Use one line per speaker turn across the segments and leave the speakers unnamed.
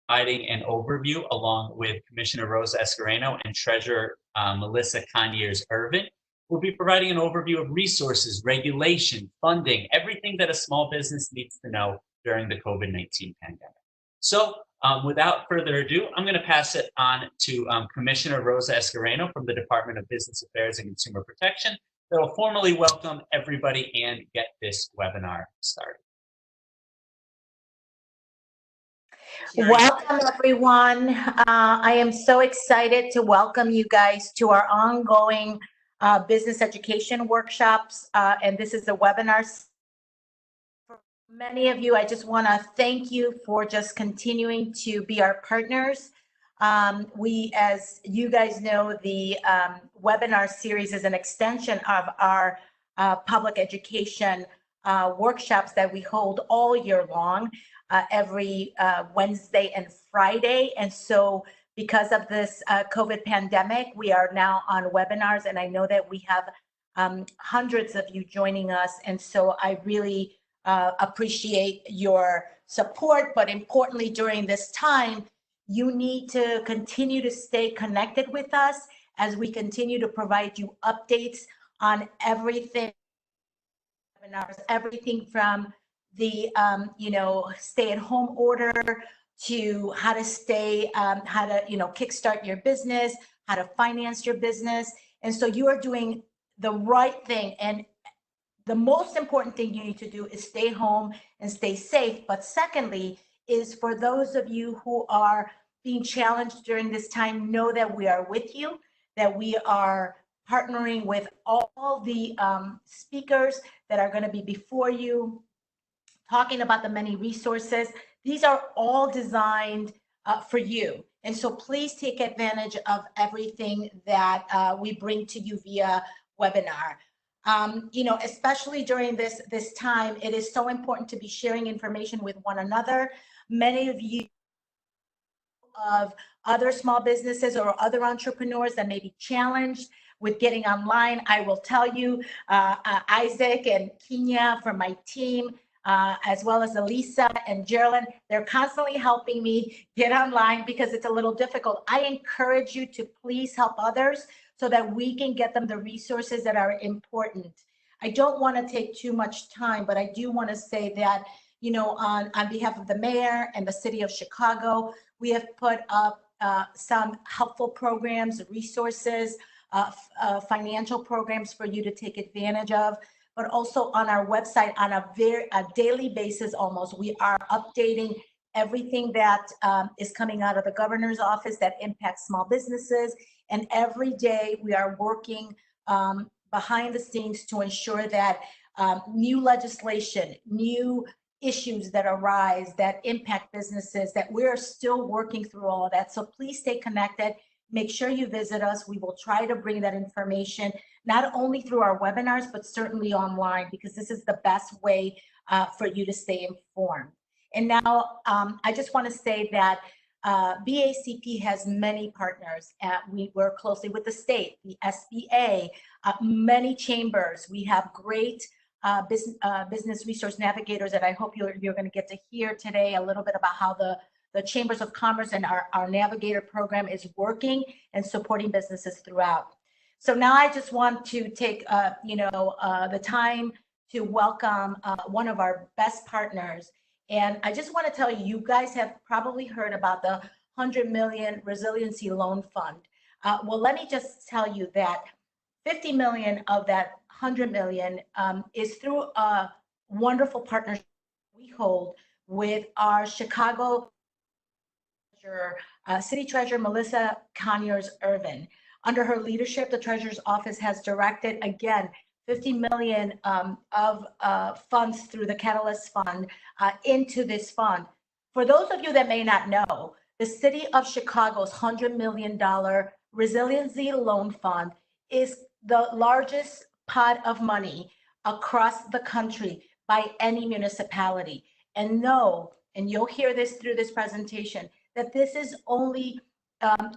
providing an overview along with Commissioner Rosa Escareno and Treasurer Melissa Conyears-Ervin. We'll be providing an overview of resources, regulation, funding, everything that a small business needs to know during the COVID-19 pandemic. So without further ado, I'm going to pass it on to Commissioner Rosa Escareno from the Department of Business Affairs and Consumer Protection that will formally welcome everybody and get this webinar started.
Welcome, everyone. I am so excited to welcome you guys to our ongoing business education workshops, and this is a webinar. For many of you, I just want to thank you for just continuing to be our partners. As you guys know, the webinar series is an extension of our public education workshops that we hold all year long. Every Wednesday and Friday. And so because of this COVID pandemic, we are now on webinars, and I know that we have hundreds of you joining us. And so I really appreciate your support, but importantly, during this time, you need to continue to stay connected with us as we continue to provide you updates on everything, webinars, everything from the stay-at-home order to how to kickstart your business, how to finance your business. And so you are doing the right thing. And the most important thing you need to do is stay home and stay safe. But secondly, is for those of you who are being challenged during this time, know that we are with you, that we are partnering with all the speakers that are going to be before you, talking about the many resources. These are all designed for you. And so please take advantage of everything that we bring to you via webinar. Especially during this time, it is so important to be sharing information with one another. Many of you of other small businesses or other entrepreneurs that may be challenged with getting online. I will tell you, Isaac and Kenya from my team, as well as Elisa and Geraldine, they're constantly helping me get online because it's a little difficult. I encourage you to please help others so that we can get them the resources that are important. I don't want to take too much time, but I do want to say that, on behalf of the mayor and the city of Chicago, we have put up some helpful programs, resources, financial programs for you to take advantage of. But also on our website on a daily basis almost, we are updating everything that is coming out of the governor's office that impacts small businesses. And every day we are working behind the scenes to ensure that new legislation, new issues that arise that impact businesses, that we're still working through all of that. So please stay connected. Make sure you visit us. We will try to bring that information not only through our webinars, but certainly online, because this is the best way for you to stay informed. And now I just want to say that BACP has many partners. We work closely with the state, the SBA, many chambers. We have great business resource navigators that I hope you're going to get to hear today a little bit about how the Chambers of Commerce and our Navigator program is working and supporting businesses throughout. So now I just want to take the time to welcome one of our best partners. And I just want to tell you, you guys have probably heard about the $100 million Resiliency Loan Fund. Well, let me just tell you that 50 million of that 100 million is through a wonderful partnership we hold with our Chicago City Treasurer Melissa Conyears-Ervin. Under her leadership, the Treasurer's Office has directed, again, 50 million of funds through the Catalyst Fund into this fund. For those of you that may not know, the City of Chicago's $100 million Resiliency Loan Fund is the largest pot of money across the country by any municipality. And know, and you'll hear this through this presentation, that this is only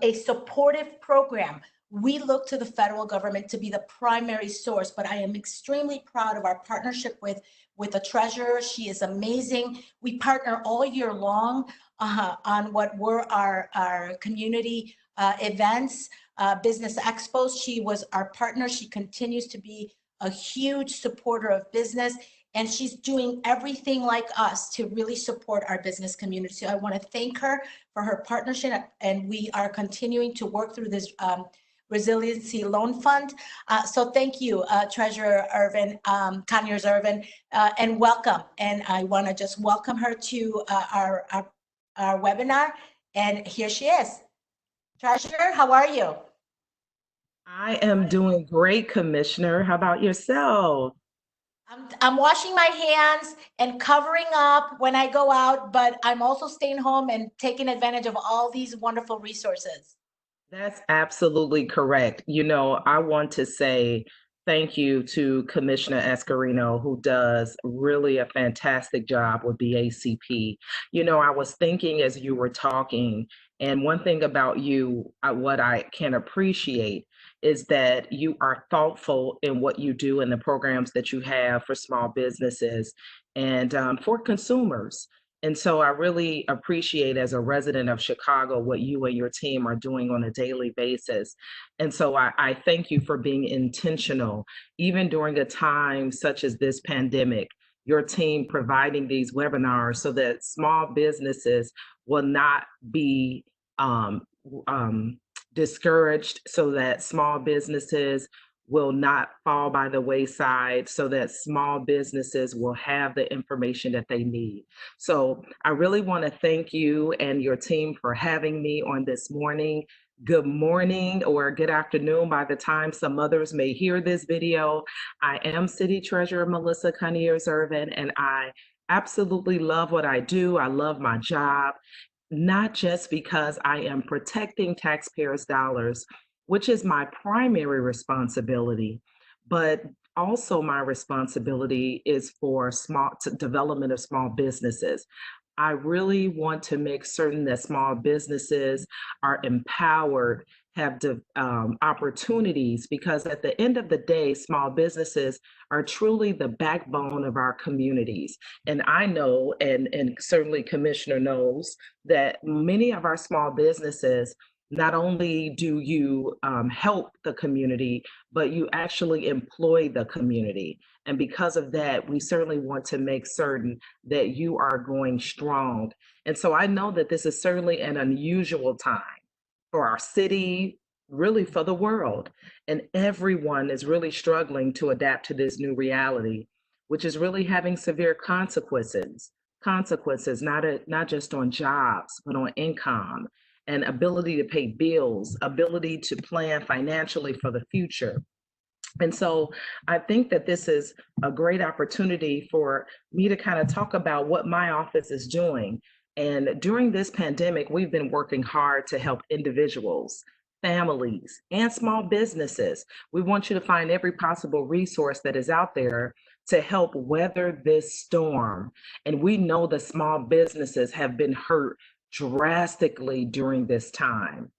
a supportive program. We look to the federal government to be the primary source, but I am extremely proud of our partnership with the treasurer. She is amazing. We partner all year long on what were our community events, business expos. She was our partner. She continues to be a huge supporter of business, and she's doing everything like us to really support our business community. So I want to thank her for her partnership, and we are continuing to work through this Resiliency Loan Fund. So thank you, Treasurer Ervin, Conyears-Ervin, and welcome. And I want to just welcome her to our webinar. And here she is. Treasurer, how are you?
I am doing great, Commissioner. How about yourself?
I'm washing my hands and covering up when I go out, but I'm also staying home and taking advantage of all these wonderful resources.
That's absolutely correct. You know, I want to say thank you to Commissioner Escarino, who does really a fantastic job with BACP. You know, I was thinking as you were talking, and one thing about you, what I can appreciate is that you are thoughtful in what you do in the programs that you have for small businesses and for consumers. And so I really appreciate, as a resident of Chicago, what you and your team are doing on a daily basis. And so I thank you for being intentional, even during a time such as this pandemic, your team providing these webinars so that small businesses will not be um, discouraged, so that small businesses will not fall by the wayside, so that small businesses will have the information that they need. So I really want to thank you and your team for having me on this morning. Good morning or good afternoon by the time some others may hear this video. I am City Treasurer Melissa Conyears-Ervin, and I absolutely love what I do. I love my job, not just because I am protecting taxpayers' dollars, which is my primary responsibility, but also my responsibility is for development of small businesses. I really want to make certain that small businesses are empowered, have opportunities, because at the end of the day, small businesses are truly the backbone of our communities. And I know, and certainly Commissioner knows, that many of our small businesses, not only do you help the community, but you actually employ the community. And because of that, we certainly want to make certain that you are going strong. And so I know that this is certainly an unusual time for our city, really for the world. And everyone is really struggling to adapt to this new reality, which is really having severe consequences, not just on jobs, but on income and ability to pay bills, ability to plan financially for the future. And so I think that this is a great opportunity for me to kind of talk about what my office is doing. And during this pandemic, we've been working hard to help individuals, families, and small businesses. We want you to find every possible resource that is out there to help weather this storm. And we know the small businesses have been hurt drastically during this time.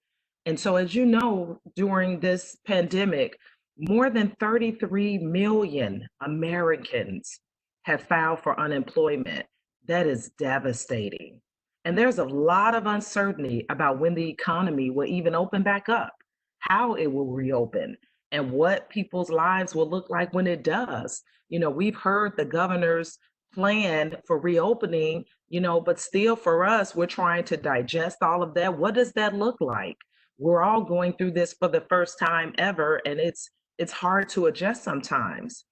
And so, as you know, during this pandemic, more than 33 million Americans have filed for unemployment. That is devastating. And there's a lot of uncertainty about when the economy will even open back up, how it will reopen, and what people's lives will look like when it does. You know, we've heard the governor's plan for reopening, but still for us, we're trying to digest all of that. What does that look like? We're all going through this for the first time ever, and it's hard to adjust sometimes.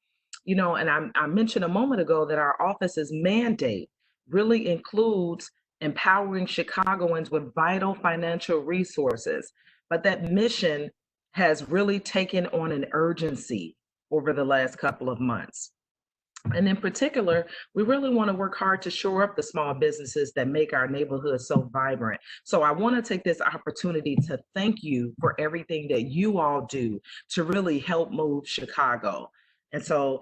And I mentioned a moment ago that our office's mandate really includes empowering Chicagoans with vital financial resources, but that mission has really taken on an urgency over the last couple of months. And in particular, we really want to work hard to shore up the small businesses that make our neighborhood so vibrant. So I want to take this opportunity to thank you for everything that you all do to really help move Chicago. And so,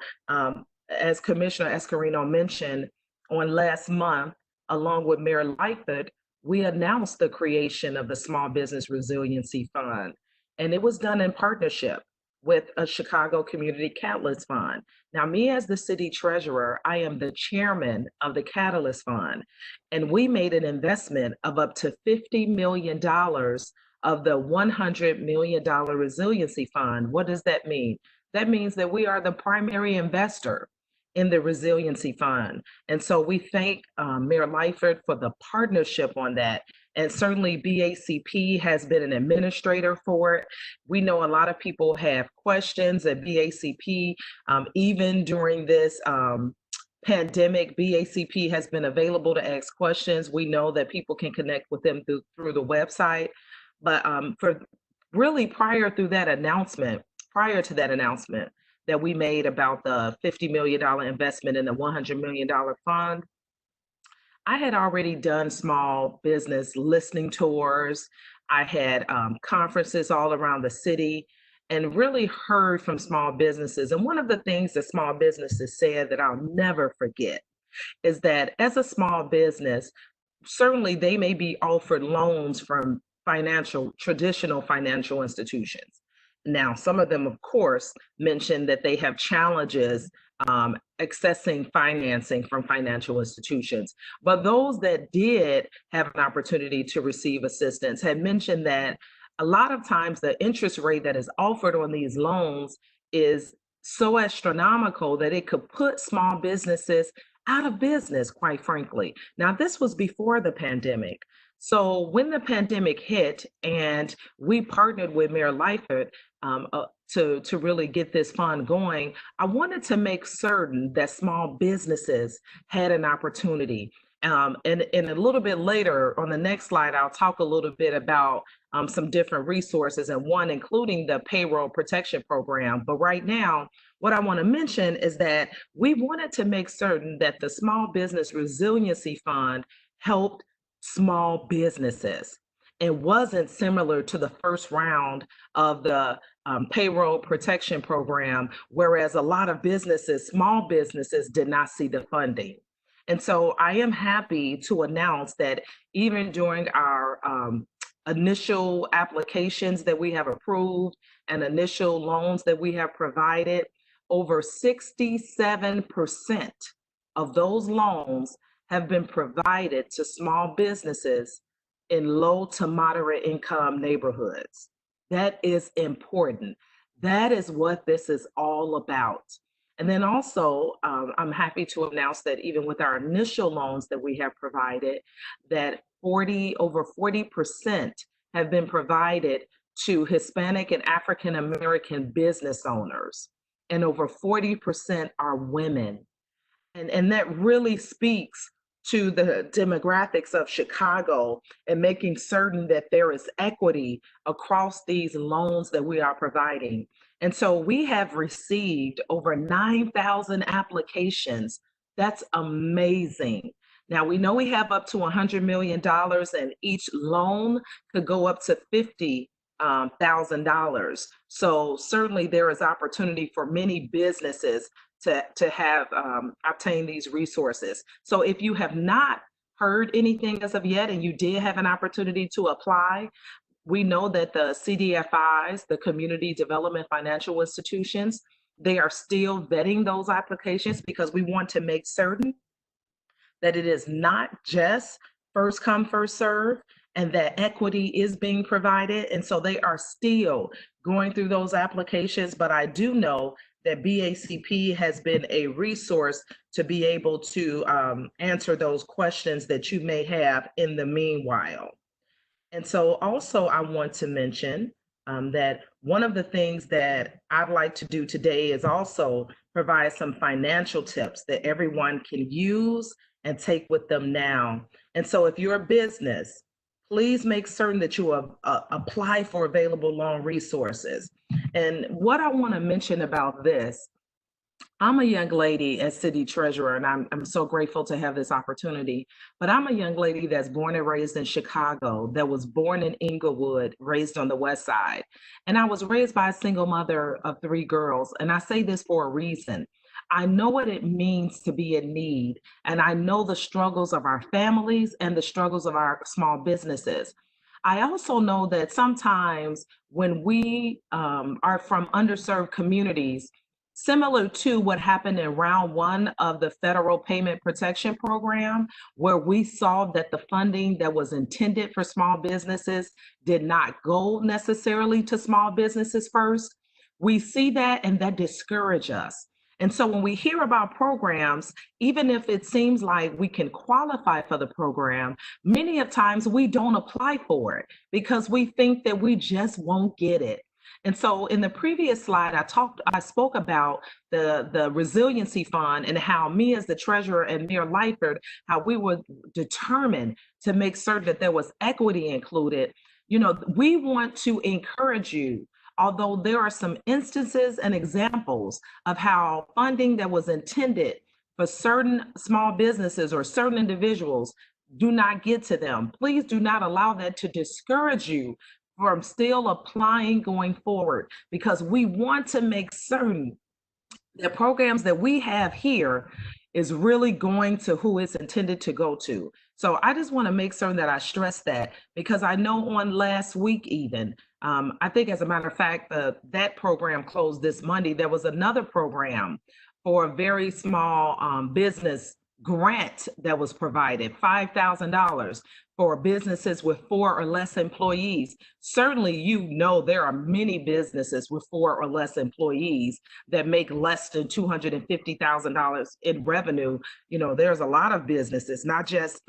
as Commissioner Escarino mentioned, on last month, along with Mayor Lightfoot, we announced the creation of the Small Business Resiliency Fund. And it was done in partnership with a Chicago Community Catalyst Fund. Now, me as the city treasurer, I am the chairman of the Catalyst Fund, and we made an investment of up to $50 million of the $100 million Resiliency Fund. What does that mean? That means that we are the primary investor in the Resiliency Fund. And so we thank Mayor Lightfoot for the partnership on that. And certainly BACP has been an administrator for it. We know a lot of people have questions at BACP. Even during this pandemic, BACP has been available to ask questions. We know that people can connect with them through the website. But for really prior to that announcement that we made about the $50 million investment in the $100 million fund, I had already done small business listening tours. I had conferences all around the city and really heard from small businesses. And one of the things that small businesses said that I'll never forget is that as a small business, certainly they may be offered loans from traditional financial institutions. Now, some of them, of course, mentioned that they have challenges accessing financing from financial institutions. But those that did have an opportunity to receive assistance had mentioned that a lot of times the interest rate that is offered on these loans is so astronomical that it could put small businesses out of business, quite frankly. Now, this was before the pandemic. So when the pandemic hit and we partnered with Mayor Lightfoot to really get this fund going, I wanted to make certain that small businesses had an opportunity. And a little bit later on the next slide, I'll talk a little bit about some different resources, and one including the payroll protection program. But right now, what I want to mention is that we wanted to make certain that the Small Business Resiliency Fund helped small businesses. It wasn't similar to the first round of the payroll protection program, whereas a lot of businesses, small businesses, did not see the funding. And so I am happy to announce that even during our initial applications that we have approved and initial loans that we have provided, over 67% of those loans have been provided to small businesses in low to moderate income neighborhoods. That is important. That is what this is all about. And then also, I'm happy to announce that even with our initial loans that we have provided, that over 40% have been provided to Hispanic and African American business owners, and over 40% are women. And that really speaks to the demographics of Chicago and making certain that there is equity across these loans that we are providing. And so we have received over 9,000 applications. That's amazing. Now, we know we have up to $100 million, and each loan could go up to $50,000. So certainly there is opportunity for many businesses to have obtained these resources. So if you have not heard anything as of yet and you did have an opportunity to apply, we know that the CDFIs, the Community Development Financial Institutions, they are still vetting those applications because we want to make certain that it is not just first come, first serve, and that equity is being provided. And so they are still going through those applications, but I do know that BACP has been a resource to be able to answer those questions that you may have in the meanwhile. And so also I want to mention that one of the things that I'd like to do today is also provide some financial tips that everyone can use and take with them now. And so if you're a business, please make certain that you apply for available loan resources. And what I want to mention about this, I'm a young lady as city treasurer, and I'm so grateful to have this opportunity, but I'm a young lady that's born and raised in Chicago, that was born in Inglewood, raised on the West Side. And I was raised by a single mother of 3 girls. And I say this for a reason. I know what it means to be in need, and I know the struggles of our families and the struggles of our small businesses. I also know that sometimes when we are from underserved communities, similar to what happened in round one of the Federal Payment Protection Program, where we saw that the funding that was intended for small businesses did not go necessarily to small businesses first, we see that and that discourages us. And so when we hear about programs, even if it seems like we can qualify for the program, many of times we don't apply for it because we think that we just won't get it. And so in the previous slide, I spoke about the Resiliency Fund and how me as the treasurer and Mayor Lightford, how we were determined to make certain that there was equity included. You know, we want to encourage you, although there are some instances and examples of how funding that was intended for certain small businesses or certain individuals do not get to them. Please do not allow that to discourage you from still applying going forward, because we want to make certain that programs that we have here is really going to who it's intended to go to. So I just want to make certain that I stress that, because I know on last week even, I think as a matter of fact, that program closed this Monday. There was another program for a very small business grant that was provided, $5,000 for businesses with 4 or less employees. Certainly, you know, there are many businesses with 4 or less employees that make less than $250,000 in revenue. You know, there's a lot of businesses, not just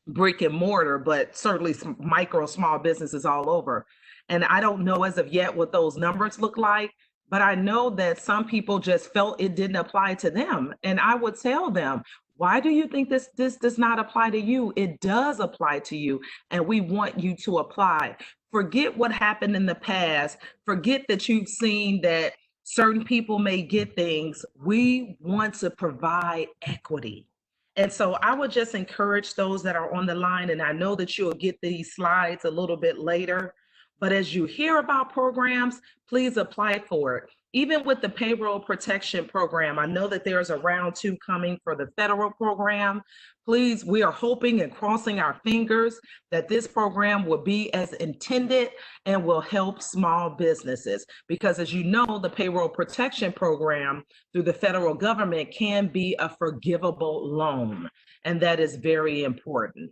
brick and mortar, but certainly some micro, small businesses all over. And I don't know as of yet what those numbers look like, but I know that some people just felt it didn't apply to them. And I would tell them, why do you think this does not apply to you? It does apply to you, and we want you to apply. Forget what happened in the past. Forget that you've seen that certain people may get things. We want to provide equity. And so I would just encourage those that are on the line, and I know that you'll get these slides a little bit later, but as you hear about programs, please apply for it. Even with the payroll protection program, I know that there's a round 2 coming for the federal program. Please, we are hoping and crossing our fingers that this program will be as intended and will help small businesses. Because as you know, the payroll protection program through the federal government can be a forgivable loan, and that is very important.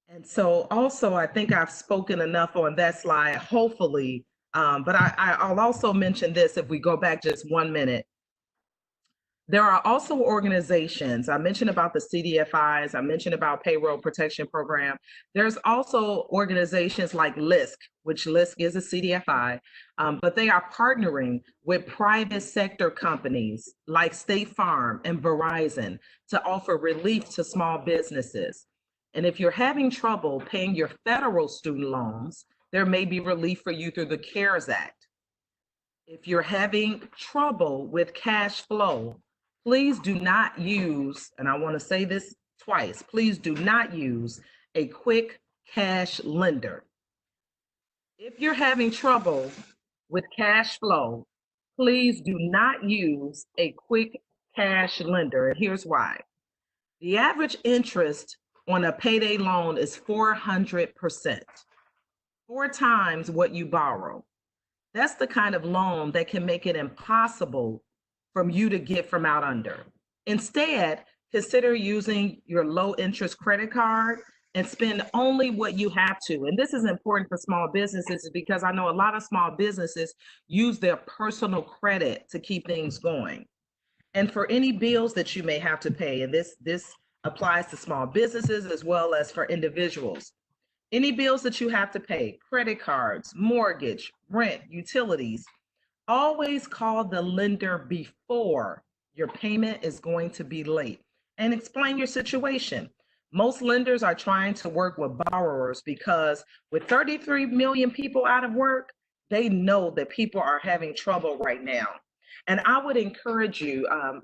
And so also, I think I've spoken enough on that slide, hopefully, but I'll also mention this if we go back just 1 minute. There are also organizations, I mentioned about the CDFIs, I mentioned about payroll protection program. There's also organizations like LISC, which LISC is a CDFI, but they are partnering with private sector companies like State Farm and Verizon to offer relief to small businesses. And if you're having trouble paying your federal student loans, there may be relief for you through the CARES Act. If you're having trouble with cash flow, please do not use, and I want to say this twice, please do not use a quick cash lender. If you're having trouble with cash flow, please do not use a quick cash lender. And here's why. The average interest on a payday loan is 400%, 4 times what you borrow. That's the kind of loan that can make it impossible for you to get from out under. Instead, consider using your low interest credit card and spend only what you have to. And this is important for small businesses because I know a lot of small businesses use their personal credit to keep things going. And for any bills that you may have to pay, and this applies to small businesses as well as for individuals. Any bills that you have to pay, credit cards, mortgage, rent, utilities, always call the lender before your payment is going to be late and explain your situation. Most lenders are trying to work with borrowers because with 33 million people out of work, they know that people are having trouble right now. And I would encourage you I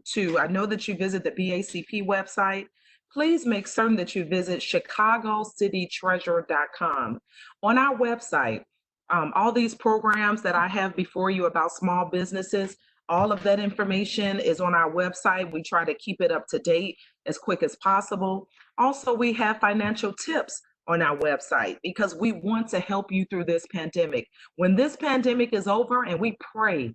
know that you visit the BACP website. Please make certain that you visit ChicagoCityTreasurer.com. On our website, all these programs that I have before you about small businesses, all of that information is on our website. We try to keep it up to date as quick as possible. Also, we have financial tips on our website because we want to help you through this pandemic. When this pandemic is over, and we pray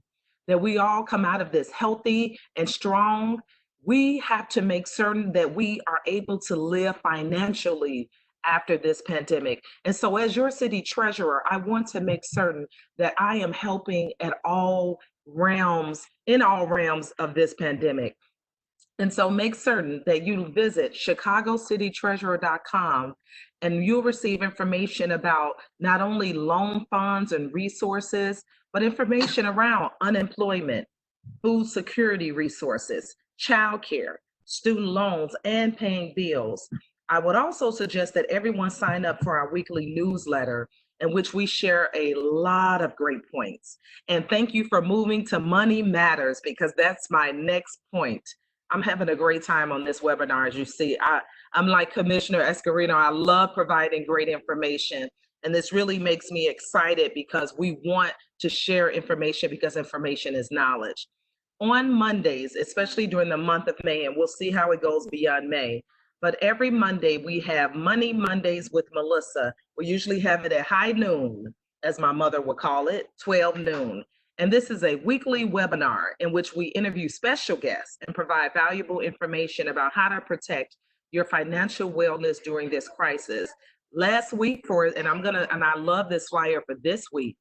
that we all come out of this healthy and strong, we have to make certain that we are able to live financially after this pandemic. And so as your city treasurer, I want to make certain that I am helping at all realms, in all realms of this pandemic. And so make certain that you visit ChicagoCityTreasurer.com, and you'll receive information about not only loan funds and resources, but information around unemployment, food security resources, childcare, student loans, and paying bills. I would also suggest that everyone sign up for our weekly newsletter, in which we share a lot of great points. And thank you for moving to Money Matters, because that's my next point. I'm having a great time on this webinar. As you see, I'm like Commissioner Escarino. I love providing great information. And this really makes me excited because we want to share information, because information is knowledge. On Mondays, especially during the month of May, and we'll see how it goes beyond May, but every Monday we have Money Mondays with Melissa. We usually have it at high noon, as my mother would call it, 12 noon. And this is a weekly webinar in which we interview special guests and provide valuable information about how to protect your financial wellness during this crisis. Last week and I love this flyer for this week.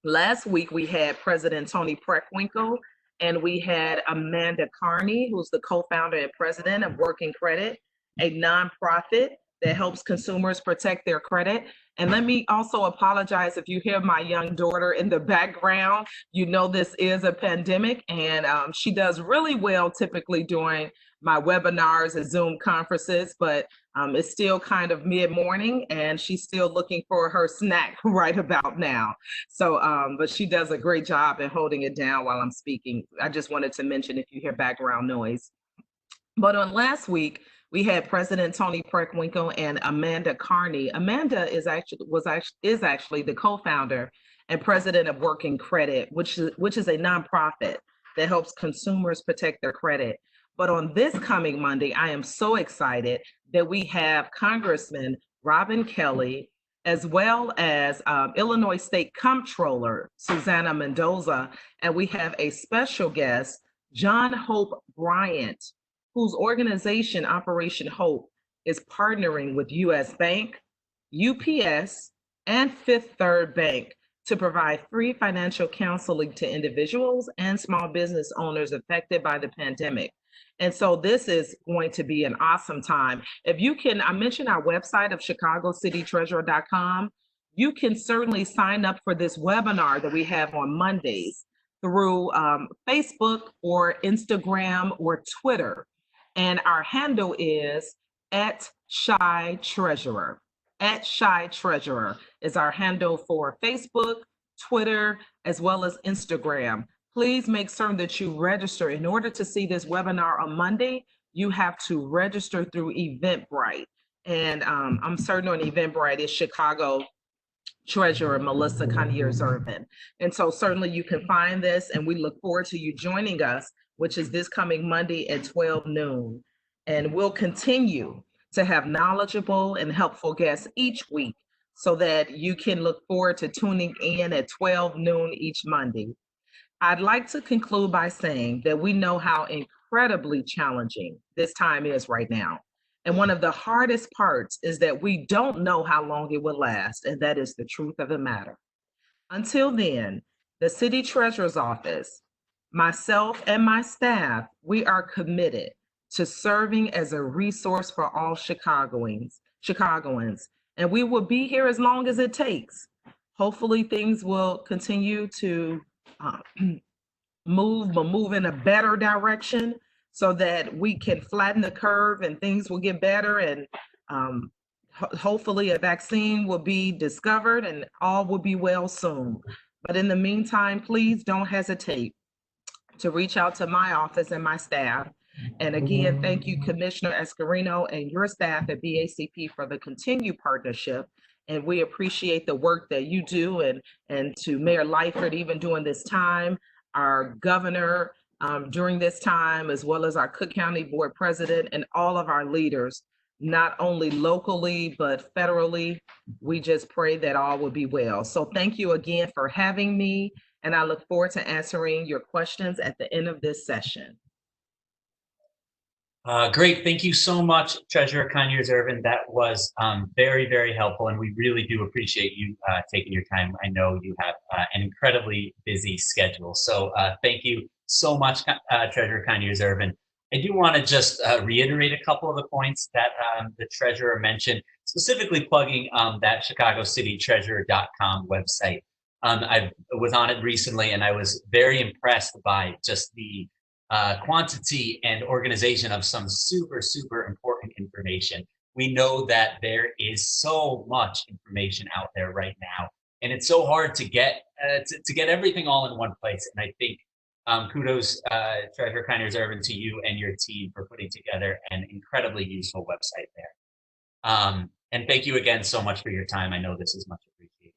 Last week we had President Tony Preckwinkle, and we had Amanda Carney, who's the co-founder and president of Working Credit, a nonprofit that helps consumers protect their credit. And let me also apologize if you hear my young daughter in the background. You know this is a pandemic, and she does really well typically during my webinars and Zoom conferences, but it's still kind of mid-morning, and she's still looking for her snack right about now. So, but she does a great job in holding it down while I'm speaking. I just wanted to mention if you hear background noise. But on last week, we had President Tony Preckwinkle and Amanda Carney. Amanda is actually the co-founder and president of Working Credit, which is a nonprofit that helps consumers protect their credit. But on this coming Monday, I am so excited that we have Congressman Robin Kelly, as well as Illinois State Comptroller Susanna Mendoza, and we have a special guest, John Hope Bryant, whose organization, Operation Hope, is partnering with U.S. Bank, UPS, and Fifth Third Bank to provide free financial counseling to individuals and small business owners affected by the pandemic. And so this is going to be an awesome time. If you can, I mentioned our website of ChicagoCityTreasurer.com. You can certainly sign up for this webinar that we have on Mondays through Facebook or Instagram or Twitter. And our handle is @ShyTreasurer. @ShyTreasurer is our handle for Facebook, Twitter, as well as Instagram. Please make certain that you register. In order to see this webinar on Monday, you have to register through Eventbrite. And I'm certain on Eventbrite is Chicago Treasurer Melissa Conyears-Ervin. And so certainly you can find this, and we look forward to you joining us, which is this coming Monday at 12 noon. And we'll continue to have knowledgeable and helpful guests each week so that you can look forward to tuning in at 12 noon each Monday. I'd like to conclude by saying that we know how incredibly challenging this time is right now. And one of the hardest parts is that we don't know how long it will last, and that is the truth of the matter. Until then, the City Treasurer's Office, myself and my staff, we are committed to serving as a resource for all Chicagoans, and we will be here as long as it takes. Hopefully things will continue to move in a better direction so that we can flatten the curve and things will get better, and hopefully a vaccine will be discovered and all will be well soon. But in the meantime, please don't hesitate to reach out to my office and my staff. And again, thank you, Commissioner Escarino and your staff at BACP for the continued partnership. And we appreciate the work that you do, and to Mayor Lightford, even during this time, our governor during this time, as well as our Cook County Board President and all of our leaders not only locally, but federally. We just pray that all will be well. So thank you again for having me, and I look forward to answering your questions at the end of this session.
Great. Thank you so much, Treasurer Conyears-Ervin. That was very, very helpful, and we really do appreciate you taking your time. I know you have an incredibly busy schedule. So thank you so much, Treasurer Conyears-Ervin. I do want to just reiterate a couple of the points that the Treasurer mentioned, specifically plugging that ChicagoCityTreasurer.com website. I was on it recently, and I was very impressed by just the quantity and organization of some super, super important information. We know that there is so much information out there right now, and it's so hard to get everything all in one place. And I think kudos, Treasurer Conyears-Ervin, to you and your team for putting together an incredibly useful website there. And thank you again so much for your time. I know this is much appreciated.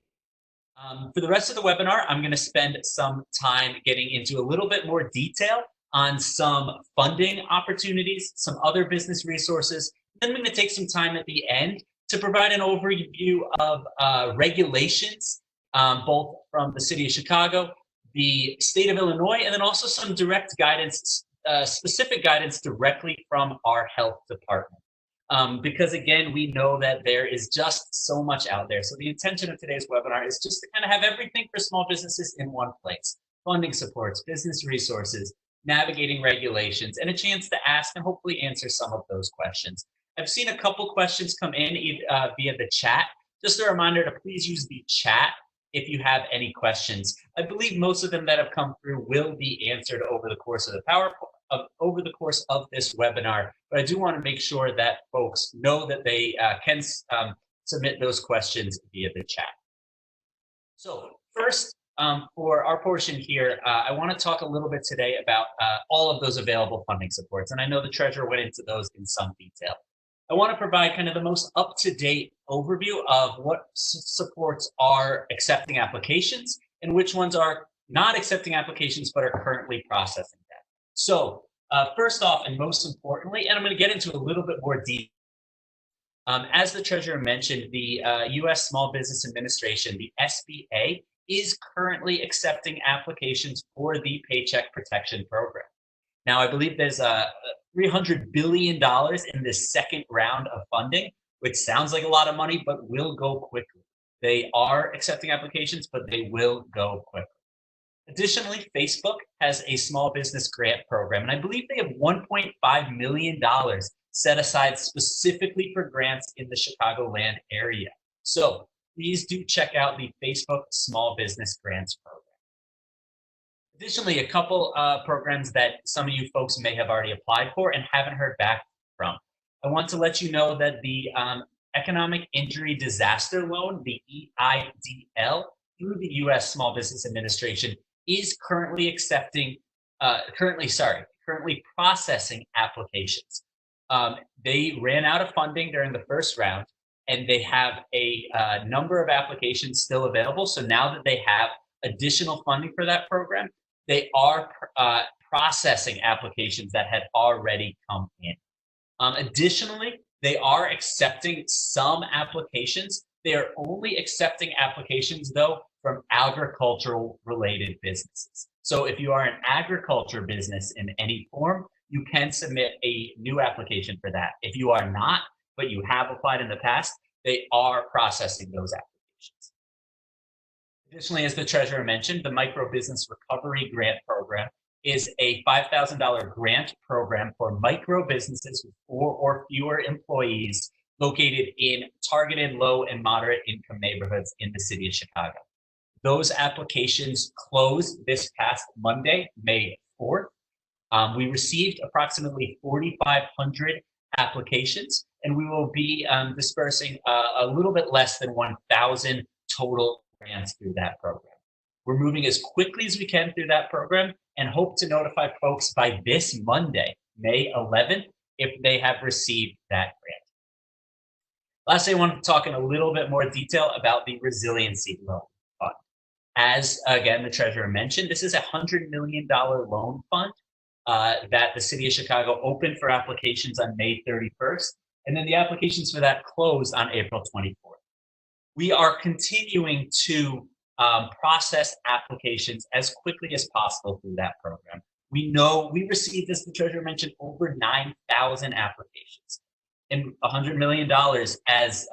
For the rest of the webinar, I'm going to spend some time getting into a little bit more detail on some funding opportunities, some other business resources. Then I'm going to take some time at the end to provide an overview of regulations, both from the City of Chicago, the state of Illinois, and then also some direct guidance, specific guidance directly from our health department. Because again, we know that there is just so much out there. So the intention of today's webinar is just to kind of have everything for small businesses in one place: funding supports, business resources, navigating regulations, and a chance to ask and hopefully answer some of those questions. I've seen a couple questions come in via the chat. Just a reminder to please use the chat if you have any questions. I believe most of them that have come through will be answered over the course of over the course of this webinar, but I do want to make sure that folks know that they can submit those questions via the chat. So first, for our portion here, I want to talk a little bit today about all of those available funding supports. And I know the Treasurer went into those in some detail. I want to provide kind of the most up-to-date overview of what supports are accepting applications and which ones are not accepting applications but are currently processing them. So first off, and most importantly, and I'm going to get into a little bit more detail, as the Treasurer mentioned, the U.S. Small Business Administration, the SBA, is currently accepting applications for the Paycheck Protection Program. Now, I believe there's $300 billion in this second round of funding, which sounds like a lot of money, but will go quickly. They are accepting applications, but they will go quickly. Additionally, Facebook has a small business grant program, and I believe they have $1.5 million set aside specifically for grants in the Chicagoland area. So please do check out the Facebook Small Business Grants Program. Additionally, a couple programs that some of you folks may have already applied for and haven't heard back from. I want to let you know that the Economic Injury Disaster Loan, the EIDL, through the U.S. Small Business Administration is currently currently processing applications. They ran out of funding during the first round, and they have a number of applications still available. So now that they have additional funding for that program, they are processing applications that had already come in. Additionally, they are accepting some applications. They are only accepting applications, though, from agricultural related businesses. So if you are an agriculture business in any form, you can submit a new application for that. If you are not, but you have applied in the past, they are processing those applications. Additionally, as the Treasurer mentioned, the Micro Business Recovery Grant Program is a $5,000 grant program for micro businesses with 4 or fewer employees located in targeted low and moderate income neighborhoods in the city of Chicago. Those applications closed this past Monday, May 4th. We received approximately 4,500 applications, and we will be dispersing a little bit less than 1,000 total grants through that program. We're moving as quickly as we can through that program and hope to notify folks by this Monday, May 11th, if they have received that grant. Lastly, I want to talk in a little bit more detail about the Resiliency Loan Fund. As, again, the Treasurer mentioned, this is a $100 million loan fund that the City of Chicago opened for applications on May 31st. And then the applications for that closed on April 24th. We are continuing to process applications as quickly as possible through that program. We know we received, as the treasurer mentioned, over 9,000 applications. And $100 million, as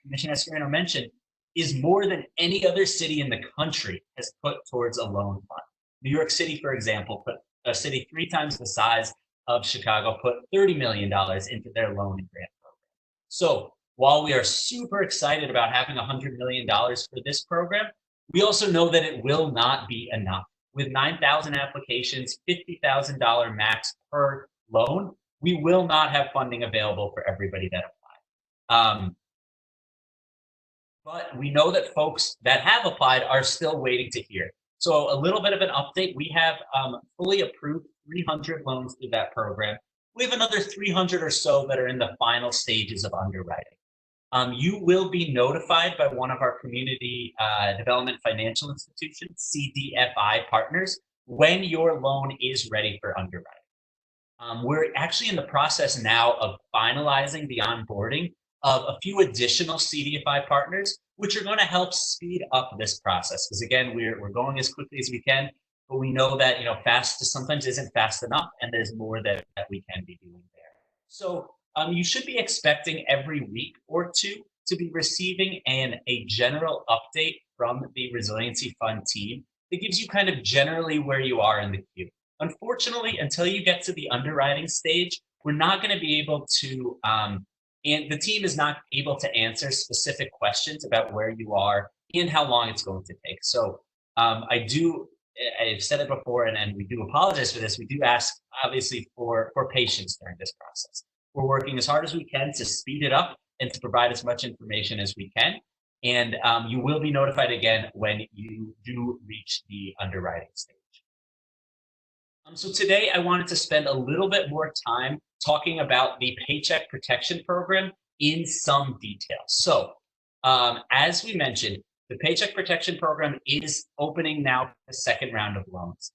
Commissioner Escareno mentioned, is more than any other city in the country has put towards a loan fund. New York City, for example, put a city 3 times the size of Chicago, put $30 million into their loan and grant program. So while we are super excited about having $100 million for this program, we also know that it will not be enough. With 9,000 applications, $50,000 max per loan, we will not have funding available for everybody that applied. But we know that folks that have applied are still waiting to hear. So a little bit of an update. We have fully approved 300 loans through that program. We have another 300 or so that are in the final stages of underwriting. You will be notified by one of our community development financial institutions, CDFI partners, when your loan is ready for underwriting. We're actually in the process now of finalizing the onboarding of a few additional CDFI partners, which are going to help speed up this process. Because again, we're going as quickly as we can, but we know that fast sometimes isn't fast enough, and there's more that we can be doing there. So you should be expecting every week or two to be receiving a general update from the Resiliency Fund team that gives you kind of generally where you are in the queue. Unfortunately, until you get to the underwriting stage, we're not going to be able to, and the team is not able to answer specific questions about where you are and how long it's going to take. So I've said it before, and we do apologize for this. We do ask, obviously, for patience during this process. We're working as hard as we can to speed it up and to provide as much information as we can. And you will be notified again when you do reach the underwriting stage. So today I wanted to spend a little bit more time talking about the Paycheck Protection Program in some detail. So as we mentioned, the Paycheck Protection Program is opening now the second round of loans.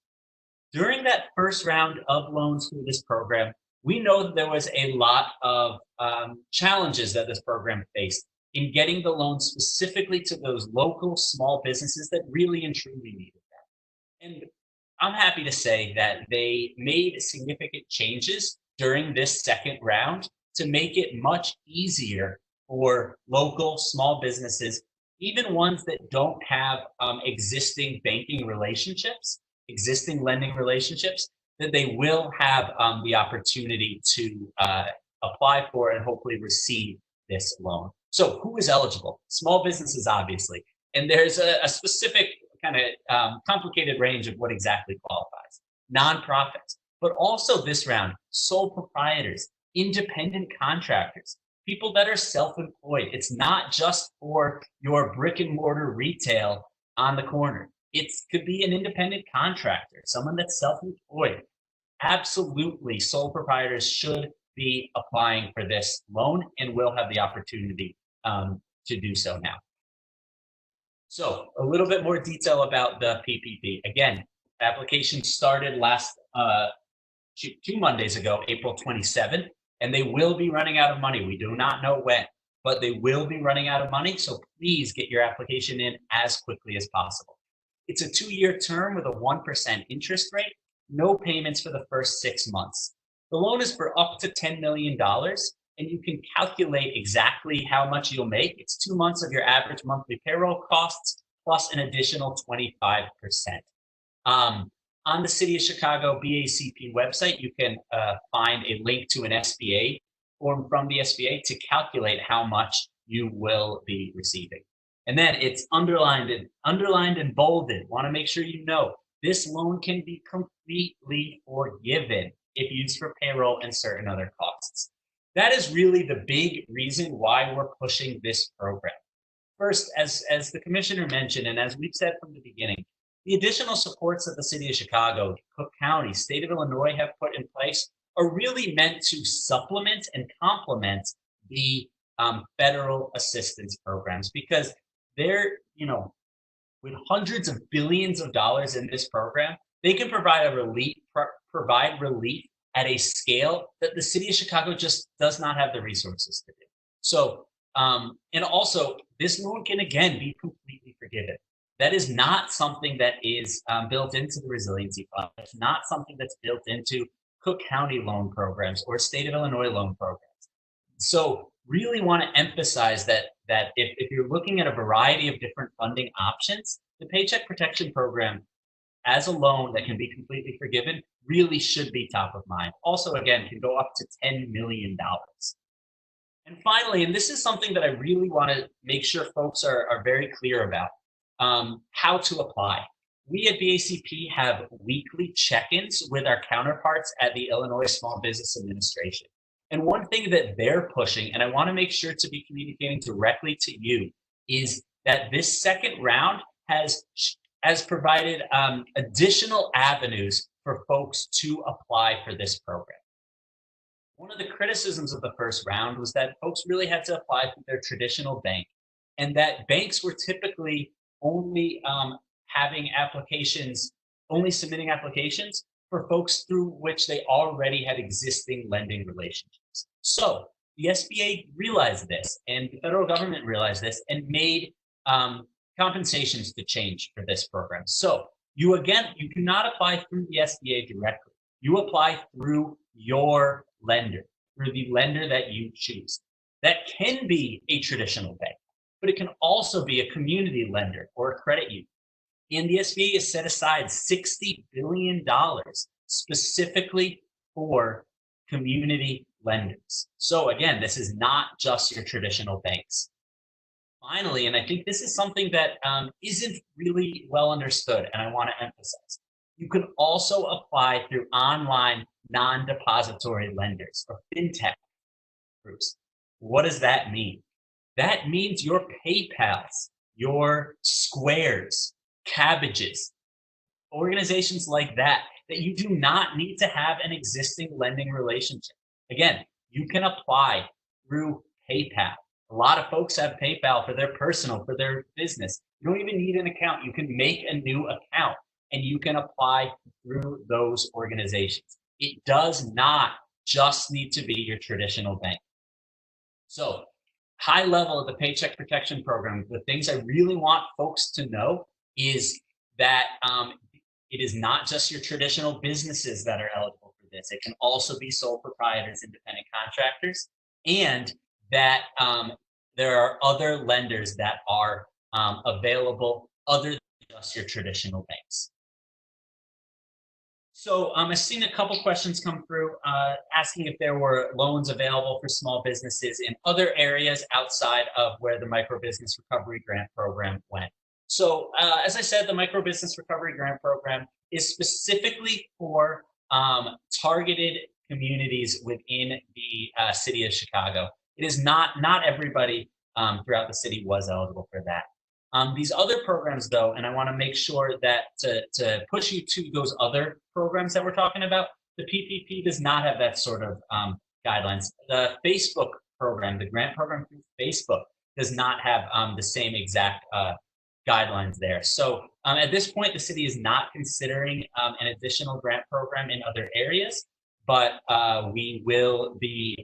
During that first round of loans through this program, we know that there was a lot of challenges that this program faced in getting the loans specifically to those local small businesses that really and truly needed them. And I'm happy to say that they made significant changes during this second round to make it much easier for local small businesses, even ones that don't have existing banking relationships, existing lending relationships, that they will have the opportunity to apply for and hopefully receive this loan. So who is eligible? Small businesses, obviously. And there's a specific kind of complicated range of what exactly qualifies. Nonprofits, but also this round, sole proprietors, independent contractors, people that are self-employed. It's not just for your brick and mortar retail on the corner. It could be an independent contractor, someone that's self-employed. Absolutely, sole proprietors should be applying for this loan and will have the opportunity to do so now. So a little bit more detail about the PPP. Again, application started last 2 Mondays ago, April 27th, and they will be running out of money. We do not know when, but they will be running out of money. So please get your application in as quickly as possible. It's a 2-year term with a 1% interest rate, no payments for the first 6 months. The loan is for up to $10 million, and you can calculate exactly how much you'll make. It's 2 months of your average monthly payroll costs plus an additional 25%. On the City of Chicago BACP website, you can find a link to an SBA form from the SBA to calculate how much you will be receiving. And then it's underlined and bolded. Want to make sure you know this loan can be completely forgiven if used for payroll and certain other costs. That is really the big reason why we're pushing this program. First, as the commissioner mentioned, and as we've said from the beginning, the additional supports that the City of Chicago, Cook County, State of Illinois have put in place are really meant to supplement and complement the federal assistance programs, because they're, with hundreds of billions of dollars in this program, they can provide relief at a scale that the city of Chicago just does not have the resources to do. So, and also this loan can again be completely forgiven. That is not something that is built into the Resiliency Fund. It's not something that's built into Cook County loan programs or state of Illinois loan programs. So really want to emphasize that if you're looking at a variety of different funding options, the Paycheck Protection Program as a loan that can be completely forgiven really should be top of mind. Also, again, can go up to $10 million. And finally, and this is something that I really want to make sure folks are very clear about, how to apply. We at BACP have weekly check-ins with our counterparts at the Illinois Small Business Administration. And one thing that they're pushing, and I want to make sure to be communicating directly to you, is that this second round has provided additional avenues for folks to apply for this program. One of the criticisms of the first round was that folks really had to apply through their traditional bank, and that banks were typically only submitting applications for folks through which they already had existing lending relationships. So the SBA realized this, and the federal government realized this, and made compensations to change for this program. So you cannot apply through the SBA directly. You apply through your lender, through the lender that you choose. That can be a traditional bank, but it can also be a community lender or a credit union. And the SBA has set aside $60 billion specifically for community lenders. So again, this is not just your traditional banks. Finally, and I think this is something that isn't really well understood, and I want to emphasize, you can also apply through online non-depository lenders or fintech groups. What does that mean? That means your PayPals, your Squares, Cabbages, organizations like that you do not need to have an existing lending relationship. Again, you can apply through PayPal. A lot of folks have PayPal for their personal, for their business. You don't even need an account. You can make a new account and you can apply through those organizations. It does not just need to be your traditional bank. So, high level of the Paycheck Protection Program, the things I really want folks to know is that it is not just your traditional businesses that are eligible for this. It can also be sole proprietors, independent contractors, and that there are other lenders that are available other than just your traditional banks. So I've seen a couple questions come through asking if there were loans available for small businesses in other areas outside of where the Micro Business Recovery Grant Program went. So as I said, the Micro Business Recovery Grant Program is specifically for targeted communities within the city of Chicago. It is not everybody throughout the city was eligible for that. These other programs, though, and I want to make sure that to push you to those other programs that we're talking about, the PPP does not have that sort of guidelines. The Facebook program, the grant program through Facebook, does not have the same exact guidelines there. So at this point, the city is not considering an additional grant program in other areas, but we will be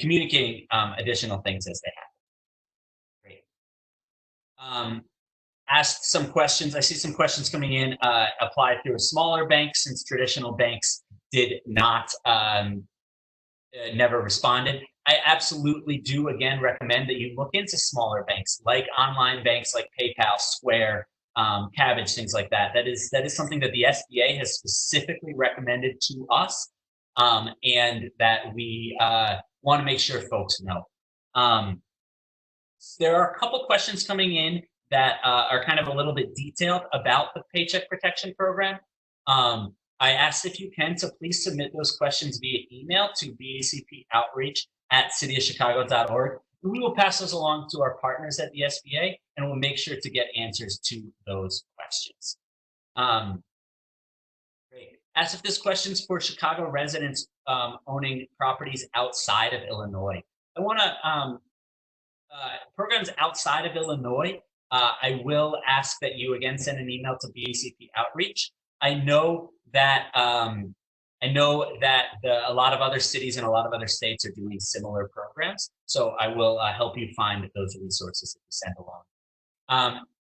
communicating additional things as they happen. Great. Asked some questions. I see some questions coming in. Apply through a smaller bank since traditional banks did not, never responded. I absolutely do, again, recommend that you look into smaller banks like online banks like PayPal, Square, Cabbage, things like that. That is something that the SBA has specifically recommended to us, and that we want to make sure folks know. There are a couple questions coming in that are kind of a little bit detailed about the Paycheck Protection Program. I asked if you can to please submit those questions via email to bacpoutreach@cityofchicago.org. We will pass those along to our partners at the SBA, and we'll make sure to get answers to those questions. Great. Asked if this question's for Chicago residents owning properties outside of Illinois. I want to programs outside of Illinois. I will ask that you again send an email to BACP Outreach. I know that a lot of other cities and a lot of other states are doing similar programs. So I will help you find those resources that you send along.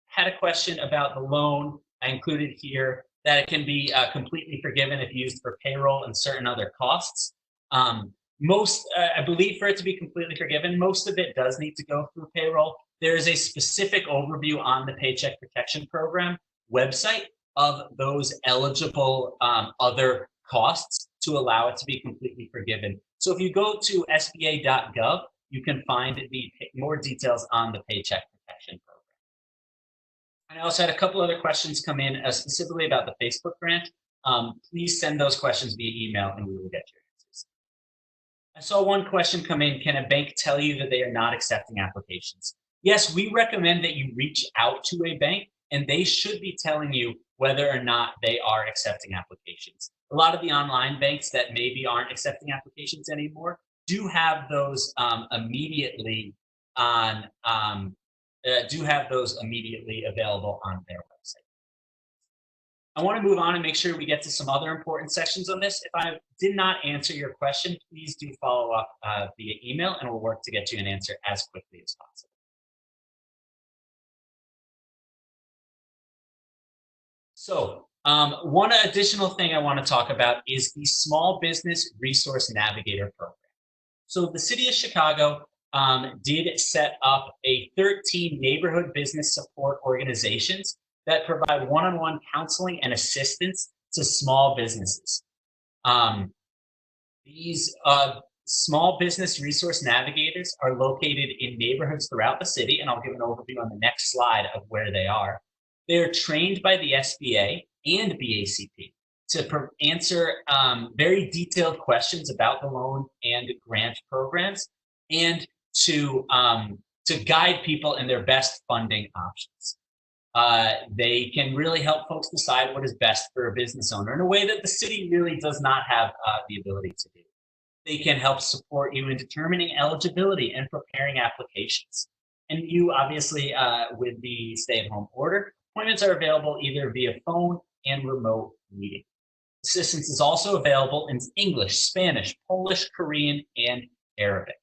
Had a question about the loan. I included here that it can be completely forgiven if used for payroll and certain other costs. I believe for it to be completely forgiven, most of it does need to go through payroll. There is a specific overview on the Paycheck Protection Program website of those eligible other costs to allow it to be completely forgiven. So if you go to sba.gov, you can find more details on the Paycheck Protection Program. And I also had a couple other questions come in specifically about the Facebook grant. Please send those questions via email and we will get your answers. I saw one question come in, can a bank tell you that they are not accepting applications? Yes, we recommend that you reach out to a bank and they should be telling you whether or not they are accepting applications. A lot of the online banks that maybe aren't accepting applications anymore do have those immediately available on their website. I want to move on and make sure we get to some other important sections on this. If I did not answer your question, please do follow up via email and we'll work to get you an answer as quickly as possible. So one additional thing I want to talk about is the Small Business Resource Navigator program. So the City of Chicago did set up 13 neighborhood business support organizations that provide one-on-one counseling and assistance to small businesses. These small business resource navigators are located in neighborhoods throughout the city, and I'll give an overview on the next slide of where they are. They are trained by the SBA and BACP to answer very detailed questions about the loan and grant programs, and to guide people in their best funding options. They can really help folks decide what is best for a business owner in a way that the city really does not have the ability to do. They can help support you in determining eligibility and preparing applications. And you obviously, with the stay-at-home order, appointments are available either via phone and remote meeting. Assistance is also available in English, Spanish, Polish, Korean, and Arabic.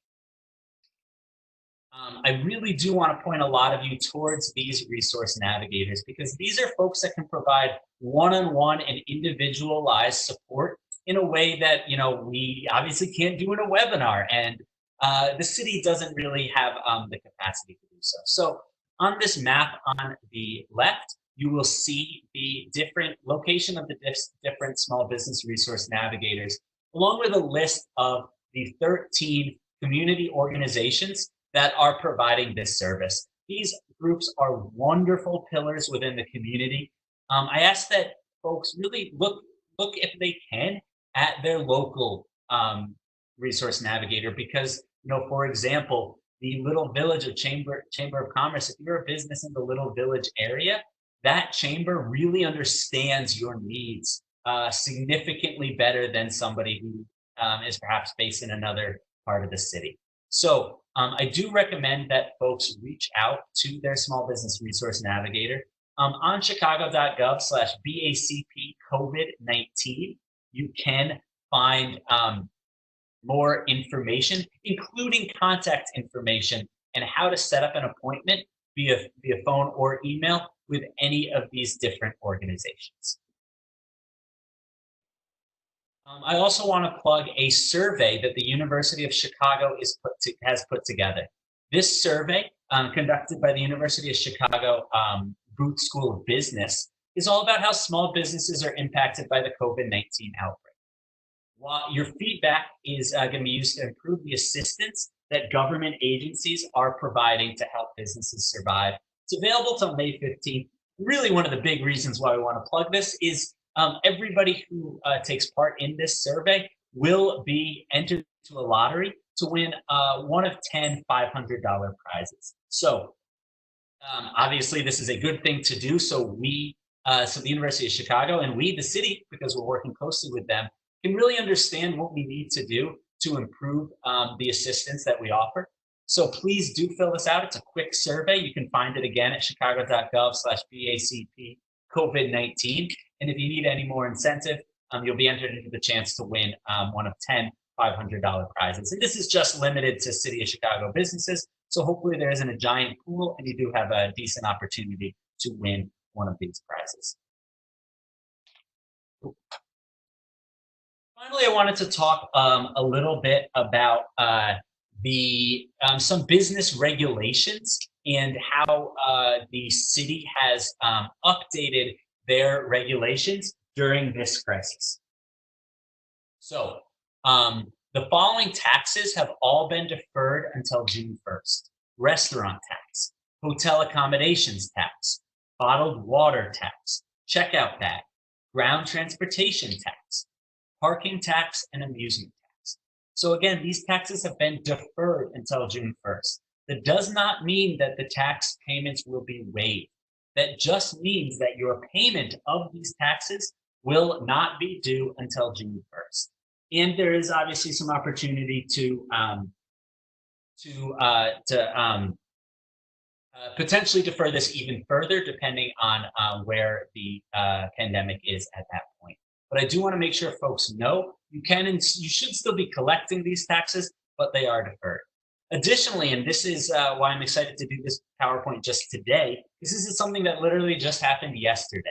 I really do want to point a lot of you towards these resource navigators because these are folks that can provide one-on-one and individualized support in a way that we obviously can't do in a webinar, and the city doesn't really have the capacity to do so. So on this map on the left, you will see the different location of the different small business resource navigators, along with a list of the 13 community organizations that are providing this service. These groups are wonderful pillars within the community. I ask that folks really look if they can at their local resource navigator because, for example, the Little Village of Chamber of Commerce, if you're a business in the Little Village area, that chamber really understands your needs significantly better than somebody who is perhaps based in another part of the city. So I do recommend that folks reach out to their small business resource navigator. On chicago.gov/BACP COVID-19, you can find more information, including contact information and how to set up an appointment via phone or email with any of these different organizations. I also want to plug a survey that the University of Chicago has put together. This survey, conducted by the University of Chicago Booth School of Business, is all about how small businesses are impacted by the COVID-19 outbreak. While your feedback is going to be used to improve the assistance that government agencies are providing to help businesses survive. It's available till May 15th. Really, one of the big reasons why we want to plug this is everybody who takes part in this survey will be entered to a lottery to win one of 10 $500 prizes. So obviously this is a good thing to do. So the University of Chicago and we, the city, because we're working closely with them, can really understand what we need to do to improve the assistance that we offer. So please do fill this out. It's a quick survey. You can find it again at chicago.gov/BACP COVID-19. And if you need any more incentive, you'll be entered into the chance to win one of 10 $500 prizes. And this is just limited to City of Chicago businesses. So hopefully there isn't a giant pool and you do have a decent opportunity to win one of these prizes. Finally, I wanted to talk a little bit about some business regulations and how the city has updated their regulations during this crisis. So the following taxes have all been deferred until June 1st. Restaurant tax, hotel accommodations tax, bottled water tax, checkout bag, ground transportation tax, parking tax, and amusement tax. So again, these taxes have been deferred until June 1st. That does not mean that the tax payments will be waived. That just means that your payment of these taxes will not be due until June 1st. And there is obviously some opportunity to potentially defer this even further, depending on where the pandemic is at that point. But I do want to make sure folks know you can and you should still be collecting these taxes, but they are deferred. Additionally, and this is why I'm excited to do this PowerPoint just today, because this is something that literally just happened yesterday.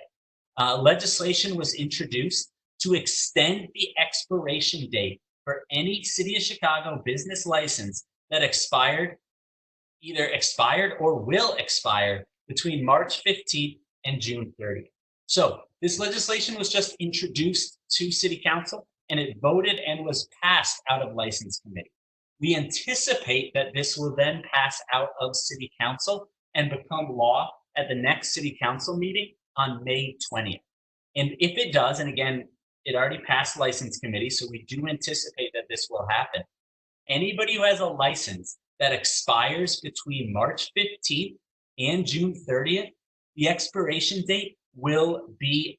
Legislation was introduced to extend the expiration date for any City of Chicago business license that either expired or will expire between March 15th and June 30th. So this legislation was just introduced to City Council and it voted and was passed out of License Committee. We anticipate that this will then pass out of City Council and become law at the next City Council meeting on May 20th. And if it does, and again, it already passed License Committee, so we do anticipate that this will happen. Anybody who has a license that expires between March 15th and June 30th, the expiration date will be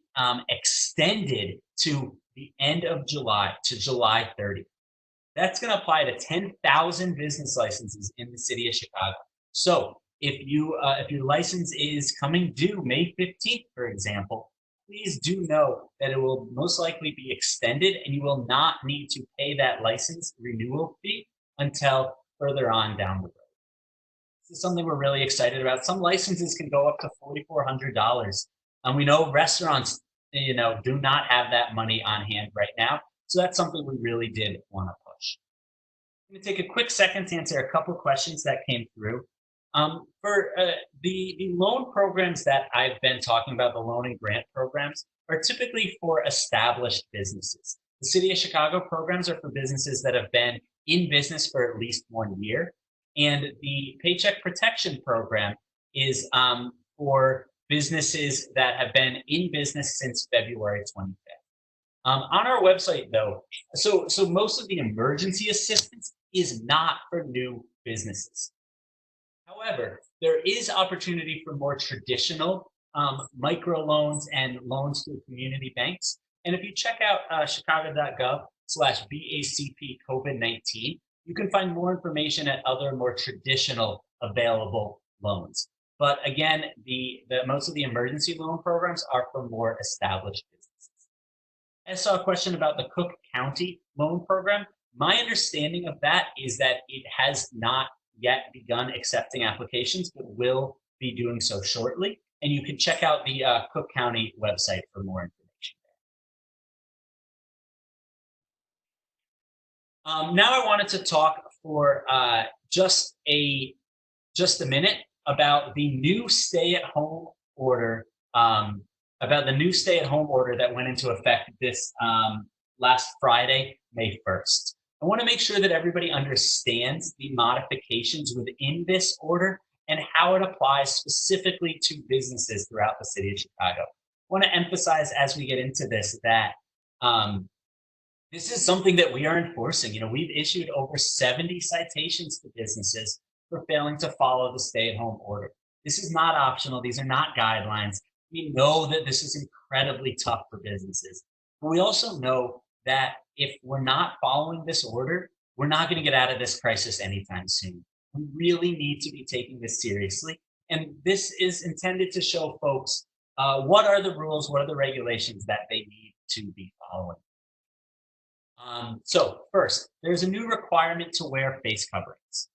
extended to the end of July, to July 30th. That's going to apply to 10,000 business licenses in the City of Chicago. So if your license is coming due May 15th, for example, please do know that it will most likely be extended and you will not need to pay that license renewal fee until further on down the road. This is something we're really excited about. Some licenses can go up to $4,400. And we know restaurants, do not have that money on hand right now. So that's something we really did want to push. I'm going to take a quick second to answer a couple of questions that came through. For the loan programs that I've been talking about, the loan and grant programs, are typically for established businesses. The City of Chicago programs are for businesses that have been in business for at least 1 year. And the Paycheck Protection Program is for businesses that have been in business since February 25th. On our website, though, so most of the emergency assistance is not for new businesses. However, there is opportunity for more traditional microloans and loans through community banks. And if you check out chicago.gov/BACP COVID-19, you can find more information at other more traditional available loans. But again, most of the emergency loan programs are for more established businesses. I saw a question about the Cook County loan program. My understanding of that is that it has not yet begun accepting applications, but will be doing so shortly. And you can check out the Cook County website for more information there. Now I wanted to talk for just a minute about the new stay-at-home order. About the new stay-at-home order that went into effect this last Friday, May 1st. I want to make sure that everybody understands the modifications within this order and how it applies specifically to businesses throughout the City of Chicago. I want to emphasize as we get into this that this is something that we are enforcing. We've issued over 70 citations to businesses for failing to follow the stay-at-home order. This is not optional. These are not guidelines. We know that this is incredibly tough for businesses. But we also know that if we're not following this order, we're not going to get out of this crisis anytime soon. We really need to be taking this seriously. And this is intended to show folks what are the rules, what are the regulations that they need to be following. So first, there's a new requirement to wear face coverings.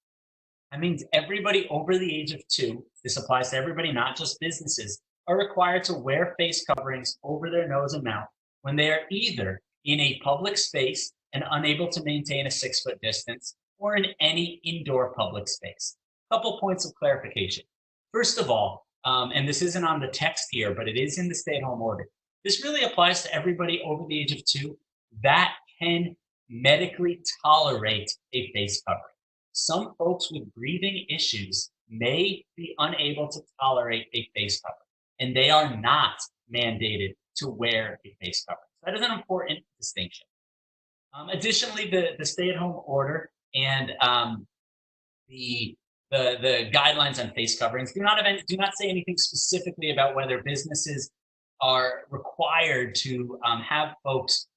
That means everybody over the age of 2, this applies to everybody, not just businesses, are required to wear face coverings over their nose and mouth when they are either in a public space and unable to maintain a 6-foot distance, or in any indoor public space. A couple points of clarification. First of all, and this isn't on the text here, but it is in the stay-at-home order. This really applies to everybody over the age of 2 that can medically tolerate a face covering. Some folks with breathing issues may be unable to tolerate a face covering, and they are not mandated to wear a face covering. So that is an important distinction. Additionally, the stay-at-home order and the guidelines on face coverings do not say anything specifically about whether businesses are required to have folks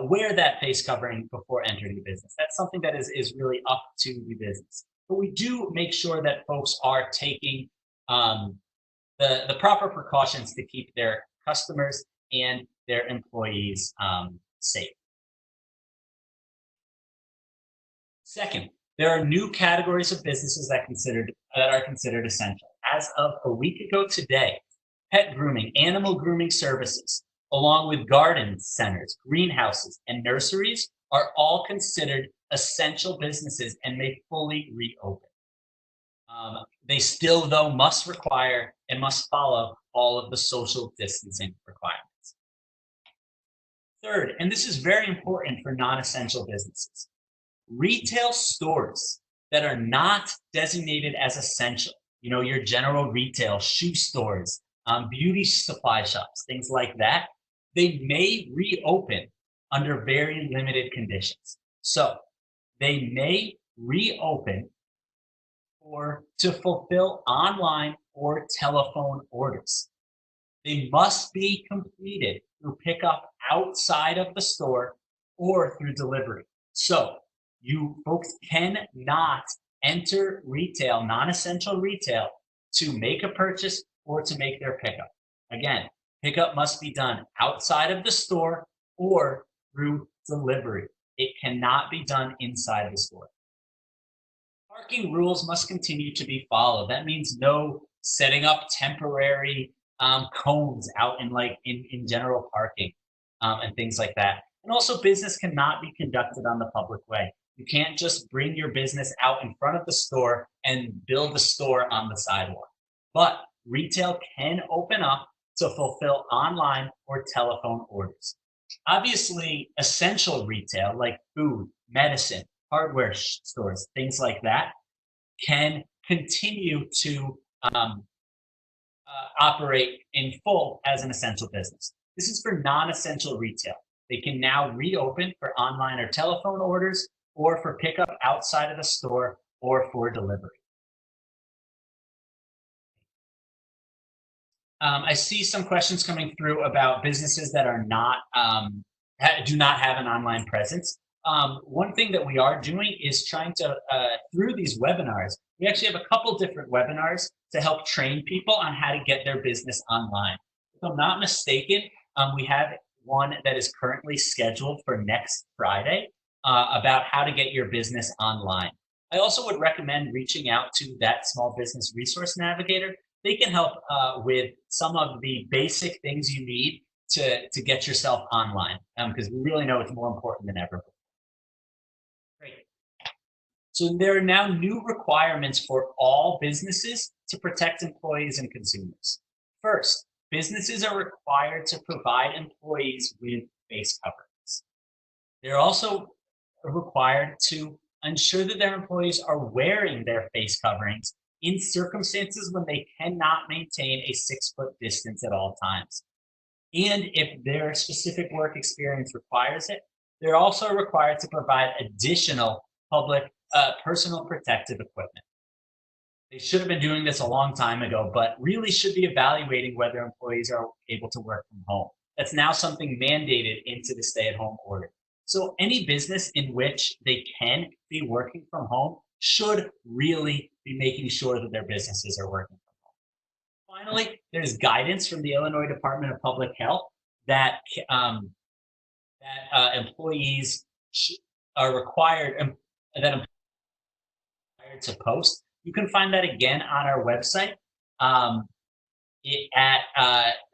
wear that face covering before entering the business. That's something that is really up to the business. But we do make sure that folks are taking the proper precautions to keep their customers and their employees safe. Second, there are new categories of businesses that are considered essential. As of a week ago today, pet grooming, animal grooming services, along with garden centers, greenhouses, and nurseries are all considered essential businesses and may fully reopen. They still, though, must require and must follow all of the social distancing requirements. Third, and this is very important for non-essential businesses, retail stores that are not designated as essential, your general retail, shoe stores, beauty supply shops, things like that, they may reopen under very limited conditions. So they may reopen to fulfill online or telephone orders. They must be completed through pickup outside of the store or through delivery. So you folks cannot enter retail, non-essential retail, to make a purchase or to make their pickup. Again, pickup must be done outside of the store or through delivery. It cannot be done inside the store. Parking rules must continue to be followed. That means no setting up temporary cones out in general parking and things like that. And also, business cannot be conducted on the public way. You can't just bring your business out in front of the store and build a store on the sidewalk. But retail can open up to fulfill online or telephone orders. Obviously, essential retail like food, medicine, hardware stores, things like that, can continue to operate in full as an essential business. This is for non-essential retail. They can now reopen for online or telephone orders, or for pickup outside of the store, or for delivery. I see some questions coming through about businesses that are not do not have an online presence. One thing that we are doing is trying to, through these webinars, we actually have a couple different webinars to help train people on how to get their business online. If I'm not mistaken, we have one that is currently scheduled for next Friday about how to get your business online. I also would recommend reaching out to that Small Business Resource Navigator. They can help with some of the basic things you need to get yourself online, because we really know it's more important than ever before. Great. So there are now new requirements for all businesses to protect employees and consumers. First, businesses are required to provide employees with face coverings. They're also required to ensure that their employees are wearing their face coverings in circumstances when they cannot maintain a 6-foot distance at all times. And if their specific work experience requires it, they're also required to provide additional public personal protective equipment. They should have been doing this a long time ago, but really should be evaluating whether employees are able to work from home. That's now something mandated into the stay-at-home order. So any business in which they can be working from home should really be making sure that their businesses are working from home. Finally, there's guidance from the Illinois Department of Public Health that employees are required to post. You can find that again on our website at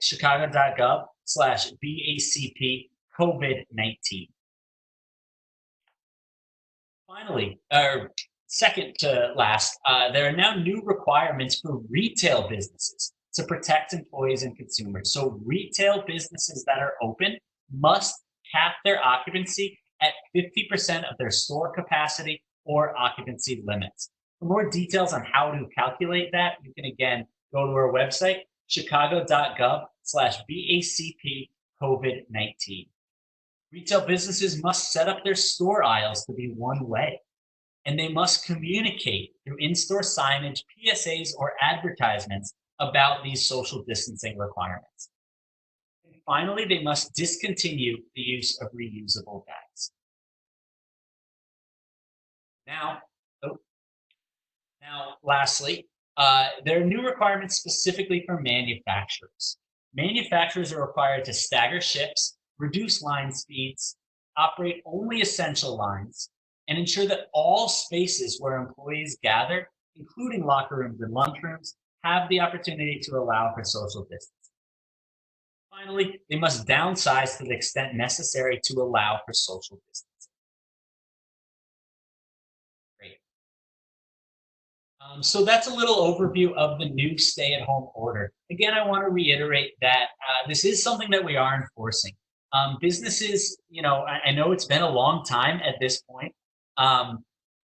chicago.gov/BACP COVID-19. Finally, or second to last, there are now new requirements for retail businesses to protect employees and consumers. So retail businesses that are open must cap their occupancy at 50% of their store capacity or occupancy limits. For more details on how to calculate that, you can again go to our website, chicago.gov/BACP COVID-19. Retail businesses must set up their store aisles to be one way, and they must communicate through in-store signage, PSAs, or advertisements about these social distancing requirements. And finally, they must discontinue the use of reusable bags. Now, lastly, there are new requirements specifically for manufacturers. Manufacturers are required to stagger shifts, reduce line speeds, operate only essential lines, and ensure that all spaces where employees gather, including locker rooms and lunchrooms, have the opportunity to allow for social distancing. Finally, they must downsize to the extent necessary to allow for social distancing. Great. So that's a little overview of the new stay-at-home order. Again, I want to reiterate that this is something that we are enforcing. Businesses, I know it's been a long time at this point,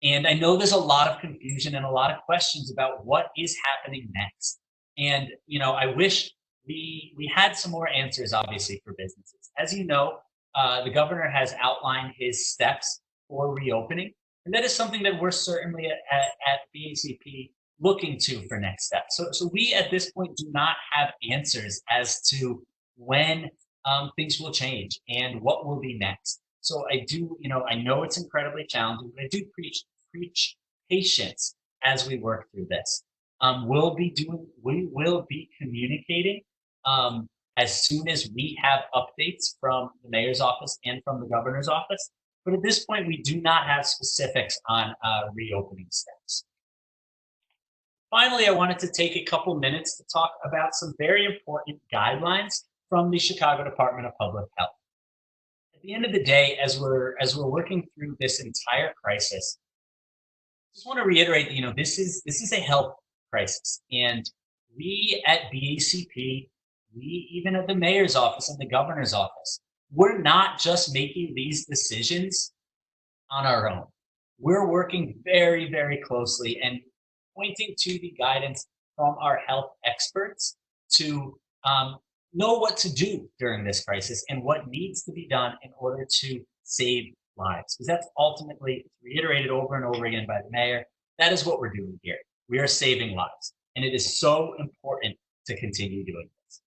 and I know there's a lot of confusion and a lot of questions about what is happening next. And, I wish we had some more answers, obviously, for businesses. As you know, the governor has outlined his steps for reopening, and that is something that we're certainly at BACP looking to for next steps. So we, at this point, do not have answers as to when things will change and what will be next. So I do, I know it's incredibly challenging, but I do preach patience as we work through this. We will be communicating as soon as we have updates from the mayor's office and from the governor's office. But at this point, we do not have specifics on reopening steps. Finally, I wanted to take a couple minutes to talk about some very important guidelines from the Chicago Department of Public Health. At the end of the day, as we're working through this entire crisis, I just want to reiterate that this is a health crisis, and we at BACP, we even at the mayor's office and the governor's office, we're not just making these decisions on our own. We're working very, very closely and pointing to the guidance from our health experts to know what to do during this crisis and what needs to be done in order to save lives. Because that's ultimately reiterated over and over again by the mayor. That is what we're doing here. We are saving lives. And it is so important to continue doing this.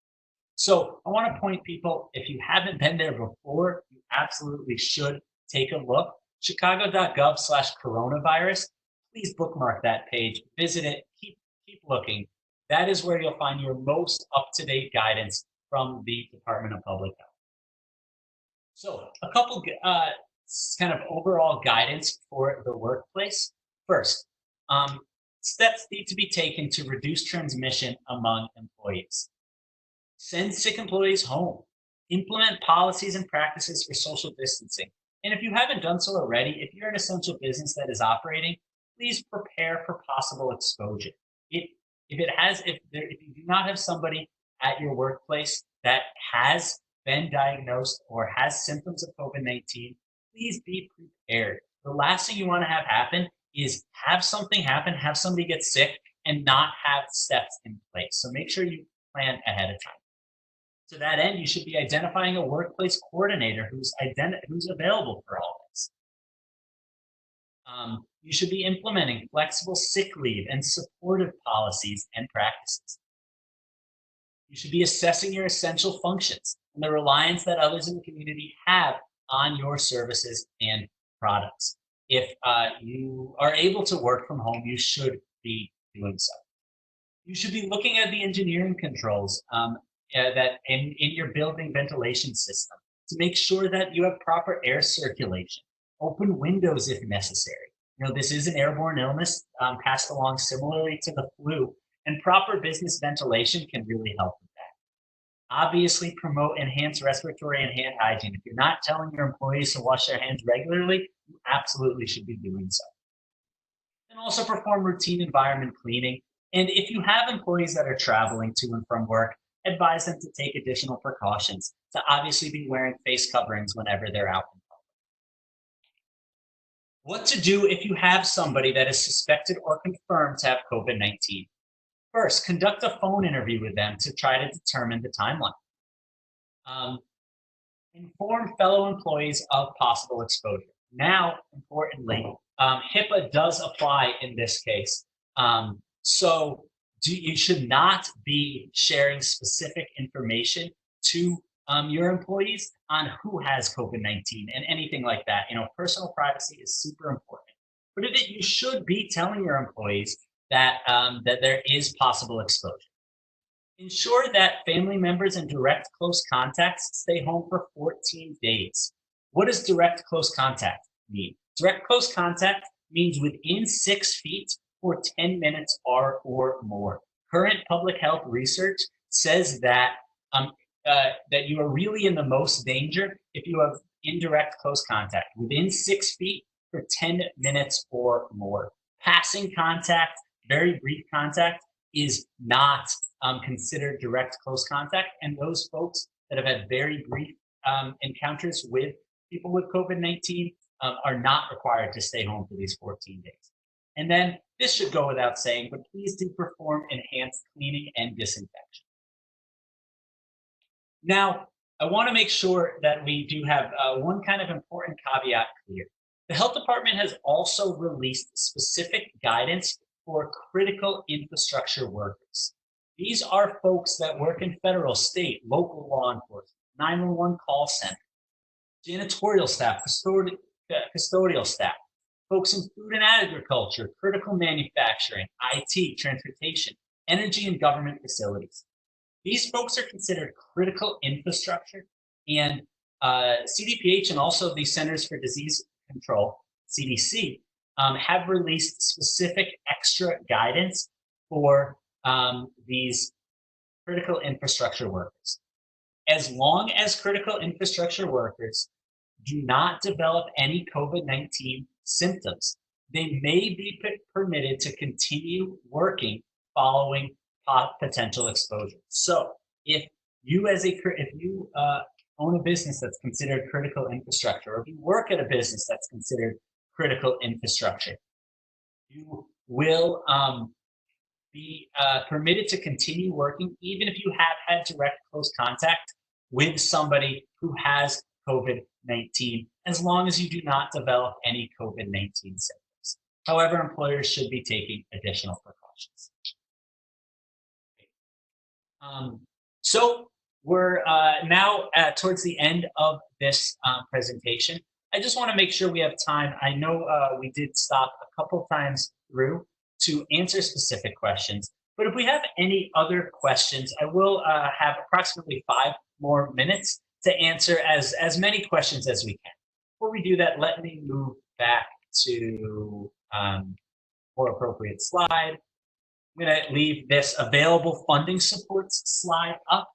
So I want to point people, if you haven't been there before, you absolutely should take a look. Chicago.gov/coronavirus. Please bookmark that page, visit it, keep looking. That is where you'll find your most up-to-date guidance from the Department of Public Health. So a couple kind of overall guidance for the workplace. First, steps need to be taken to reduce transmission among employees. Send sick employees home. Implement policies and practices for social distancing. And if you haven't done so already, if you're an essential business that is operating, please prepare for possible exposure. If you do not have somebody at your workplace that has been diagnosed or has symptoms of COVID-19, please be prepared. The last thing you want to have happen is have something happen, have somebody get sick, and not have steps in place. So make sure you plan ahead of time. To that end, you should be identifying a workplace coordinator who's available for all this. You should be implementing flexible sick leave and supportive policies and practices. You should be assessing your essential functions and the reliance that others in the community have on your services and products. If you are able to work from home, you should be doing so. You should be looking at the engineering controls that in your building ventilation system to make sure that you have proper air circulation, open windows if necessary. This is an airborne illness passed along similarly to the flu, and proper business ventilation can really help with that. Obviously, promote enhanced respiratory and hand hygiene. If you're not telling your employees to wash their hands regularly, you absolutely should be doing so. And also perform routine environment cleaning. And if you have employees that are traveling to and from work, advise them to take additional precautions, to obviously be wearing face coverings whenever they're out in public. What to do if you have somebody that is suspected or confirmed to have COVID-19? First, conduct a phone interview with them to try to determine the timeline. Inform fellow employees of possible exposure. Now, importantly, HIPAA does apply in this case. So you should not be sharing specific information to your employees on who has COVID-19 and anything like that. Personal privacy is super important. But you should be telling your employees that there is possible exposure. Ensure that family members and direct close contacts stay home for 14 days. What does direct close contact mean? Direct close contact means within 6 feet for 10 minutes or more. Current public health research says that that you are really in the most danger if you have indirect close contact within 6 feet for 10 minutes or more. Passing contact, very brief contact, is not considered direct close contact, and those folks that have had very brief encounters with people with COVID-19 are not required to stay home for these 14 days. And then this should go without saying, but please do perform enhanced cleaning and disinfection. Now, I want to make sure that we do have one kind of important caveat clear. The health department has also released specific guidance for critical infrastructure workers. These are folks that work in federal, state, local law enforcement, 911 call center, janitorial staff, custodial staff, folks in food and agriculture, critical manufacturing, IT, transportation, energy, and government facilities. These folks are considered critical infrastructure, and CDPH and also the Centers for Disease Control, CDC, have released specific extra guidance for these critical infrastructure workers. As long as critical infrastructure workers do not develop any COVID-19 symptoms, they may be permitted to continue working following potential exposure. So if you own a business that's considered critical infrastructure, or if you work at a business that's considered critical infrastructure, you will be permitted to continue working even if you have had direct close contact with somebody who has COVID-19, as long as you do not develop any COVID-19 symptoms. However, employers should be taking additional precautions. So we're now towards the end of this presentation. I just want to make sure we have time. I know we did stop a couple times through to answer specific questions, but if we have any other questions, I will have approximately 5 more minutes to answer as many questions as we can. Before we do that, let me move back to more appropriate slide. I'm going to leave this available funding supports slide up,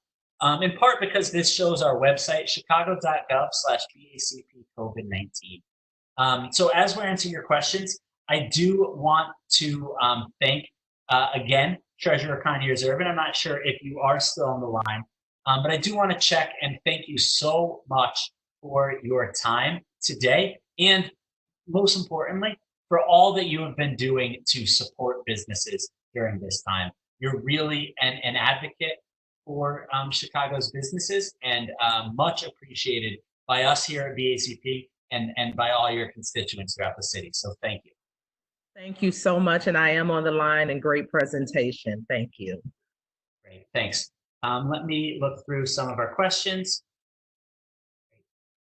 in part because this shows our website, chicago.gov/BACP COVID-19. So as we're answering your questions, I do want to thank, again, Treasurer Conyears-Ervin. I'm not sure if you are still on the line, but I do want to check and thank you so much for your time today, and most importantly, for all that you have been doing to support businesses during this time. You're really an advocate for Chicago's businesses, and much appreciated by us here at BACP and by all your constituents throughout the city. So thank you.
Thank you so much. And I am on the line, and great presentation. Thank you.
Great, thanks. Let me look through some of our questions.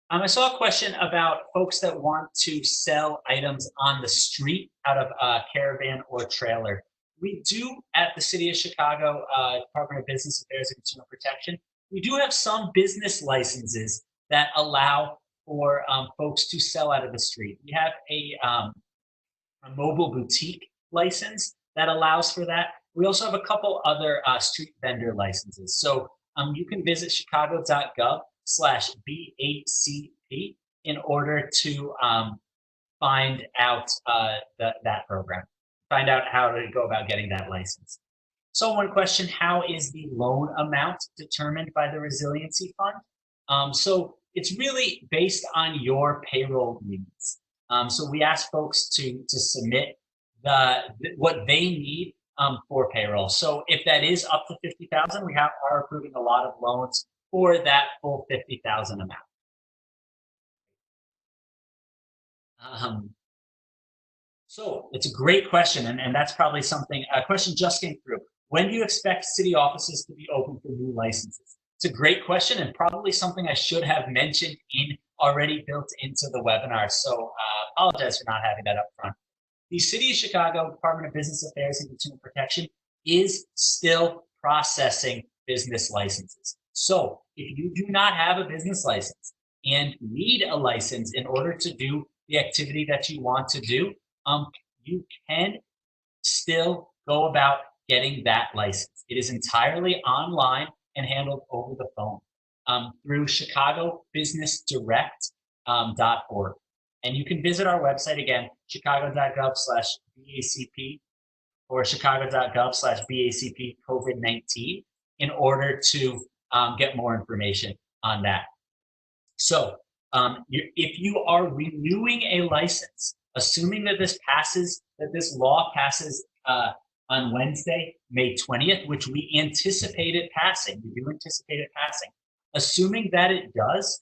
I saw a question about folks that want to sell items on the street out of a caravan or trailer. we do at the City of Chicago Department of Business Affairs and Consumer Protection, we do have some business licenses that allow for folks to sell out of the street. We have a mobile boutique license that allows for that. We also have a couple other street vendor licenses. So you can visit chicago.gov/BACP in order to find out that program, find out how to go about getting that license. So one question, how is the loan amount determined by the Resiliency Fund? So it's really based on your payroll needs. So we ask folks to submit what they need for payroll. So if that is up to $50,000, we are approving a lot of loans for that full $50,000 amount. So it's a great question, and that's probably a question just came through. When do you expect city offices to be open for new licenses? It's a great question, and probably something I should have mentioned already built into the webinar. So apologize for not having that up front. The City of Chicago Department of Business Affairs and Consumer Protection is still processing business licenses. So if you do not have a business license and need a license in order to do the activity that you want to do, you can still go about getting that license. It is entirely online and handled over the phone through chicagobusinessdirect.org. And you can visit our website again, chicago.gov/BACP or chicago.gov/BACP COVID-19 in order to get more information on that. So if you are renewing a license, assuming that this law passes on Wednesday, May 20th, which we anticipate it passing, we do anticipate it passing. Assuming that it does,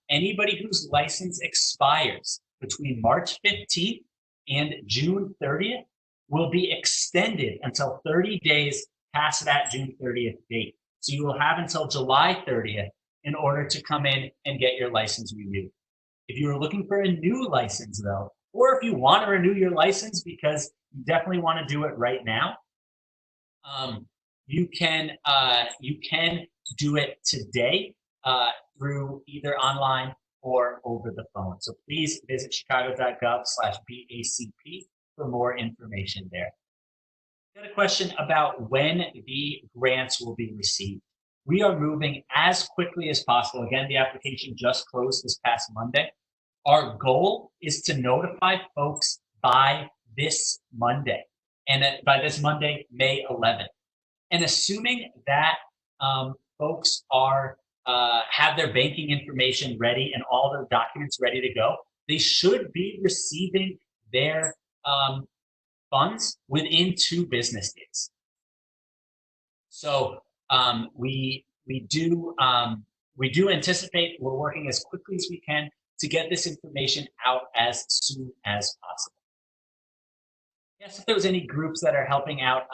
anybody whose license expires between March 15th and June 30th will be extended until 30 days past that June 30th date. So you will have until July 30th in order to come in and get your license renewed. If you are looking for a new license though, or if you want to renew your license because you definitely want to do it right now, you can do it today through either online or over the phone. So please visit chicago.gov/BACP for more information there. Got a question about when the grants will be received. We are moving as quickly as possible. Again, the application just closed this past Monday. Our goal is to notify folks by this Monday, and by this Monday, May 11th. And assuming that folks have their banking information ready and all their documents ready to go, they should be receiving their funds within 2 business days. So we do anticipate we're working as quickly as we can to get this information out as soon as possible. Yes, if there was any groups that are helping out,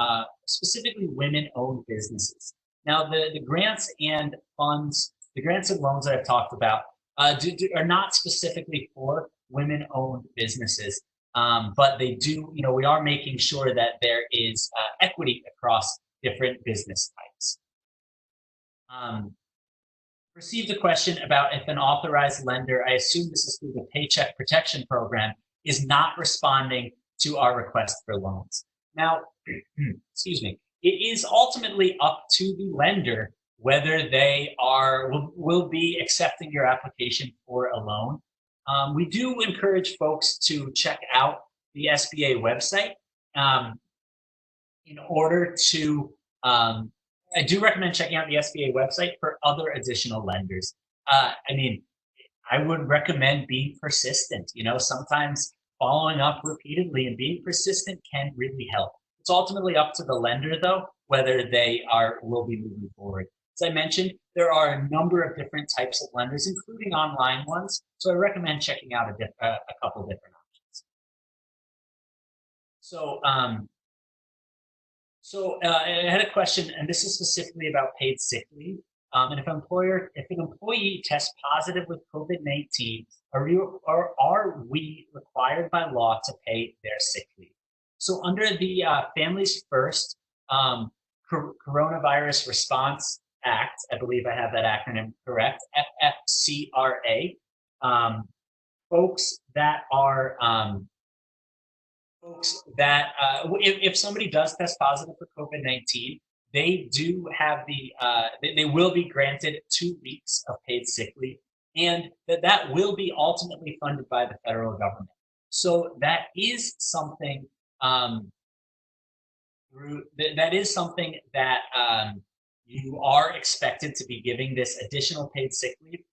specifically women-owned businesses. Now, the grants and funds, the grants and loans that I've talked about are not specifically for women-owned businesses, but they do, we are making sure that there is equity across different business types. Received a question about if an authorized lender, I assume this is through the Paycheck Protection Program, is not responding to our request for loans. Now, excuse me, it is ultimately up to the lender whether they will be accepting your application for a loan. We do encourage folks to check out the SBA website in order to, I do recommend checking out the SBA website for other additional lenders. I mean, I would recommend being persistent. Sometimes following up repeatedly and being persistent can really help. It's ultimately up to the lender, though, whether they will be moving forward. As I mentioned, there are a number of different types of lenders, including online ones. So I recommend checking out a couple different options. So I had a question, and this is specifically about paid sick leave. And if an employee tests positive with COVID-19, are we required by law to pay their sick leave? So under the Families First Coronavirus Response Act, I believe I have that acronym correct, FFCRA, folks that if somebody does test positive for COVID-19, they do have they will be granted 2 weeks of paid sick leave, and that will be ultimately funded by the federal government. So that is something that you are expected to be giving this additional paid sick leave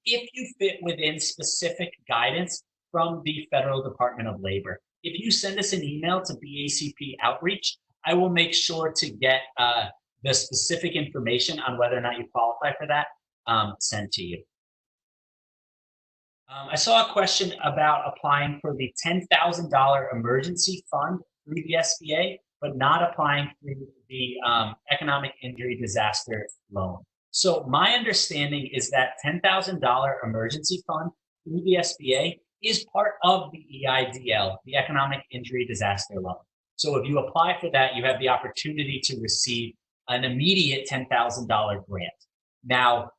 if you fit within specific guidance from the Federal Department of Labor. If you send us an email to BACP Outreach, I will make sure to get the specific information on whether or not you qualify for that sent to you. I saw a question about applying for the $10,000 emergency fund through the SBA, but not applying through the economic injury disaster loan. So my understanding is that $10,000 emergency fund through the SBA is part of the EIDL, the economic injury disaster loan. So if you apply for that, you have the opportunity to receive an immediate $10,000 grant. Now,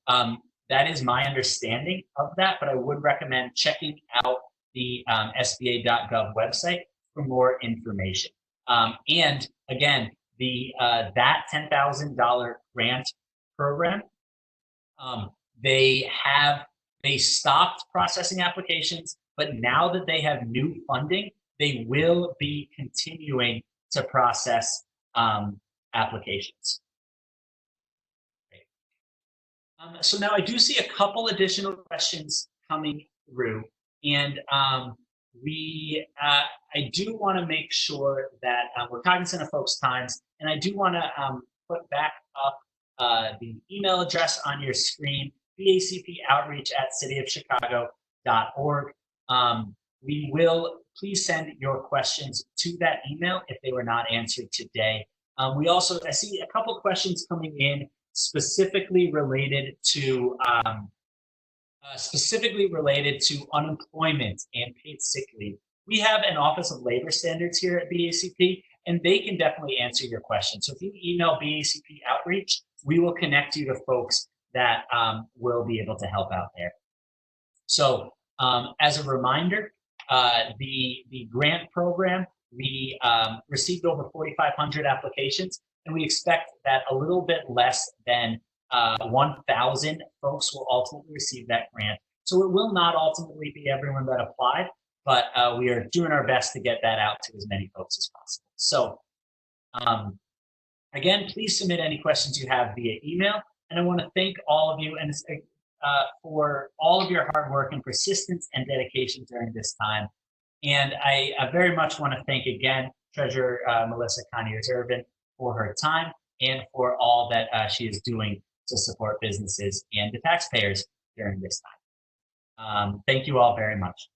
that is my understanding of that, but I would recommend checking out the SBA.gov website for more information. And again, that $10,000 grant program, they stopped processing applications, but now that they have new funding, they will be continuing to process applications. So now I do see a couple additional questions coming through, and I do want to make sure that we're cognizant of folks' times, and I do want to put back up the email address on your screen, bacpoutreach@cityofchicago.org. We will please send your questions to that email if they were not answered today. I see a couple questions coming in specifically related to unemployment and paid sick leave. We have an Office of Labor Standards here at BACP, and they can definitely answer your questions. So if you email BACP Outreach, we will connect you to folks that will be able to help out there. So as a reminder, the grant program, we received over 4,500 applications, and we expect that a little bit less than 1,000 folks will ultimately receive that grant. So it will not ultimately be everyone that applied, but we are doing our best to get that out to as many folks as possible. So again, please submit any questions you have via email. And I want to thank all of you and for all of your hard work and persistence and dedication during this time. And I very much want to thank again Treasurer Melissa Conyears-Ervin for her time and for all that she is doing to support businesses and the taxpayers during this time. Thank you all very much.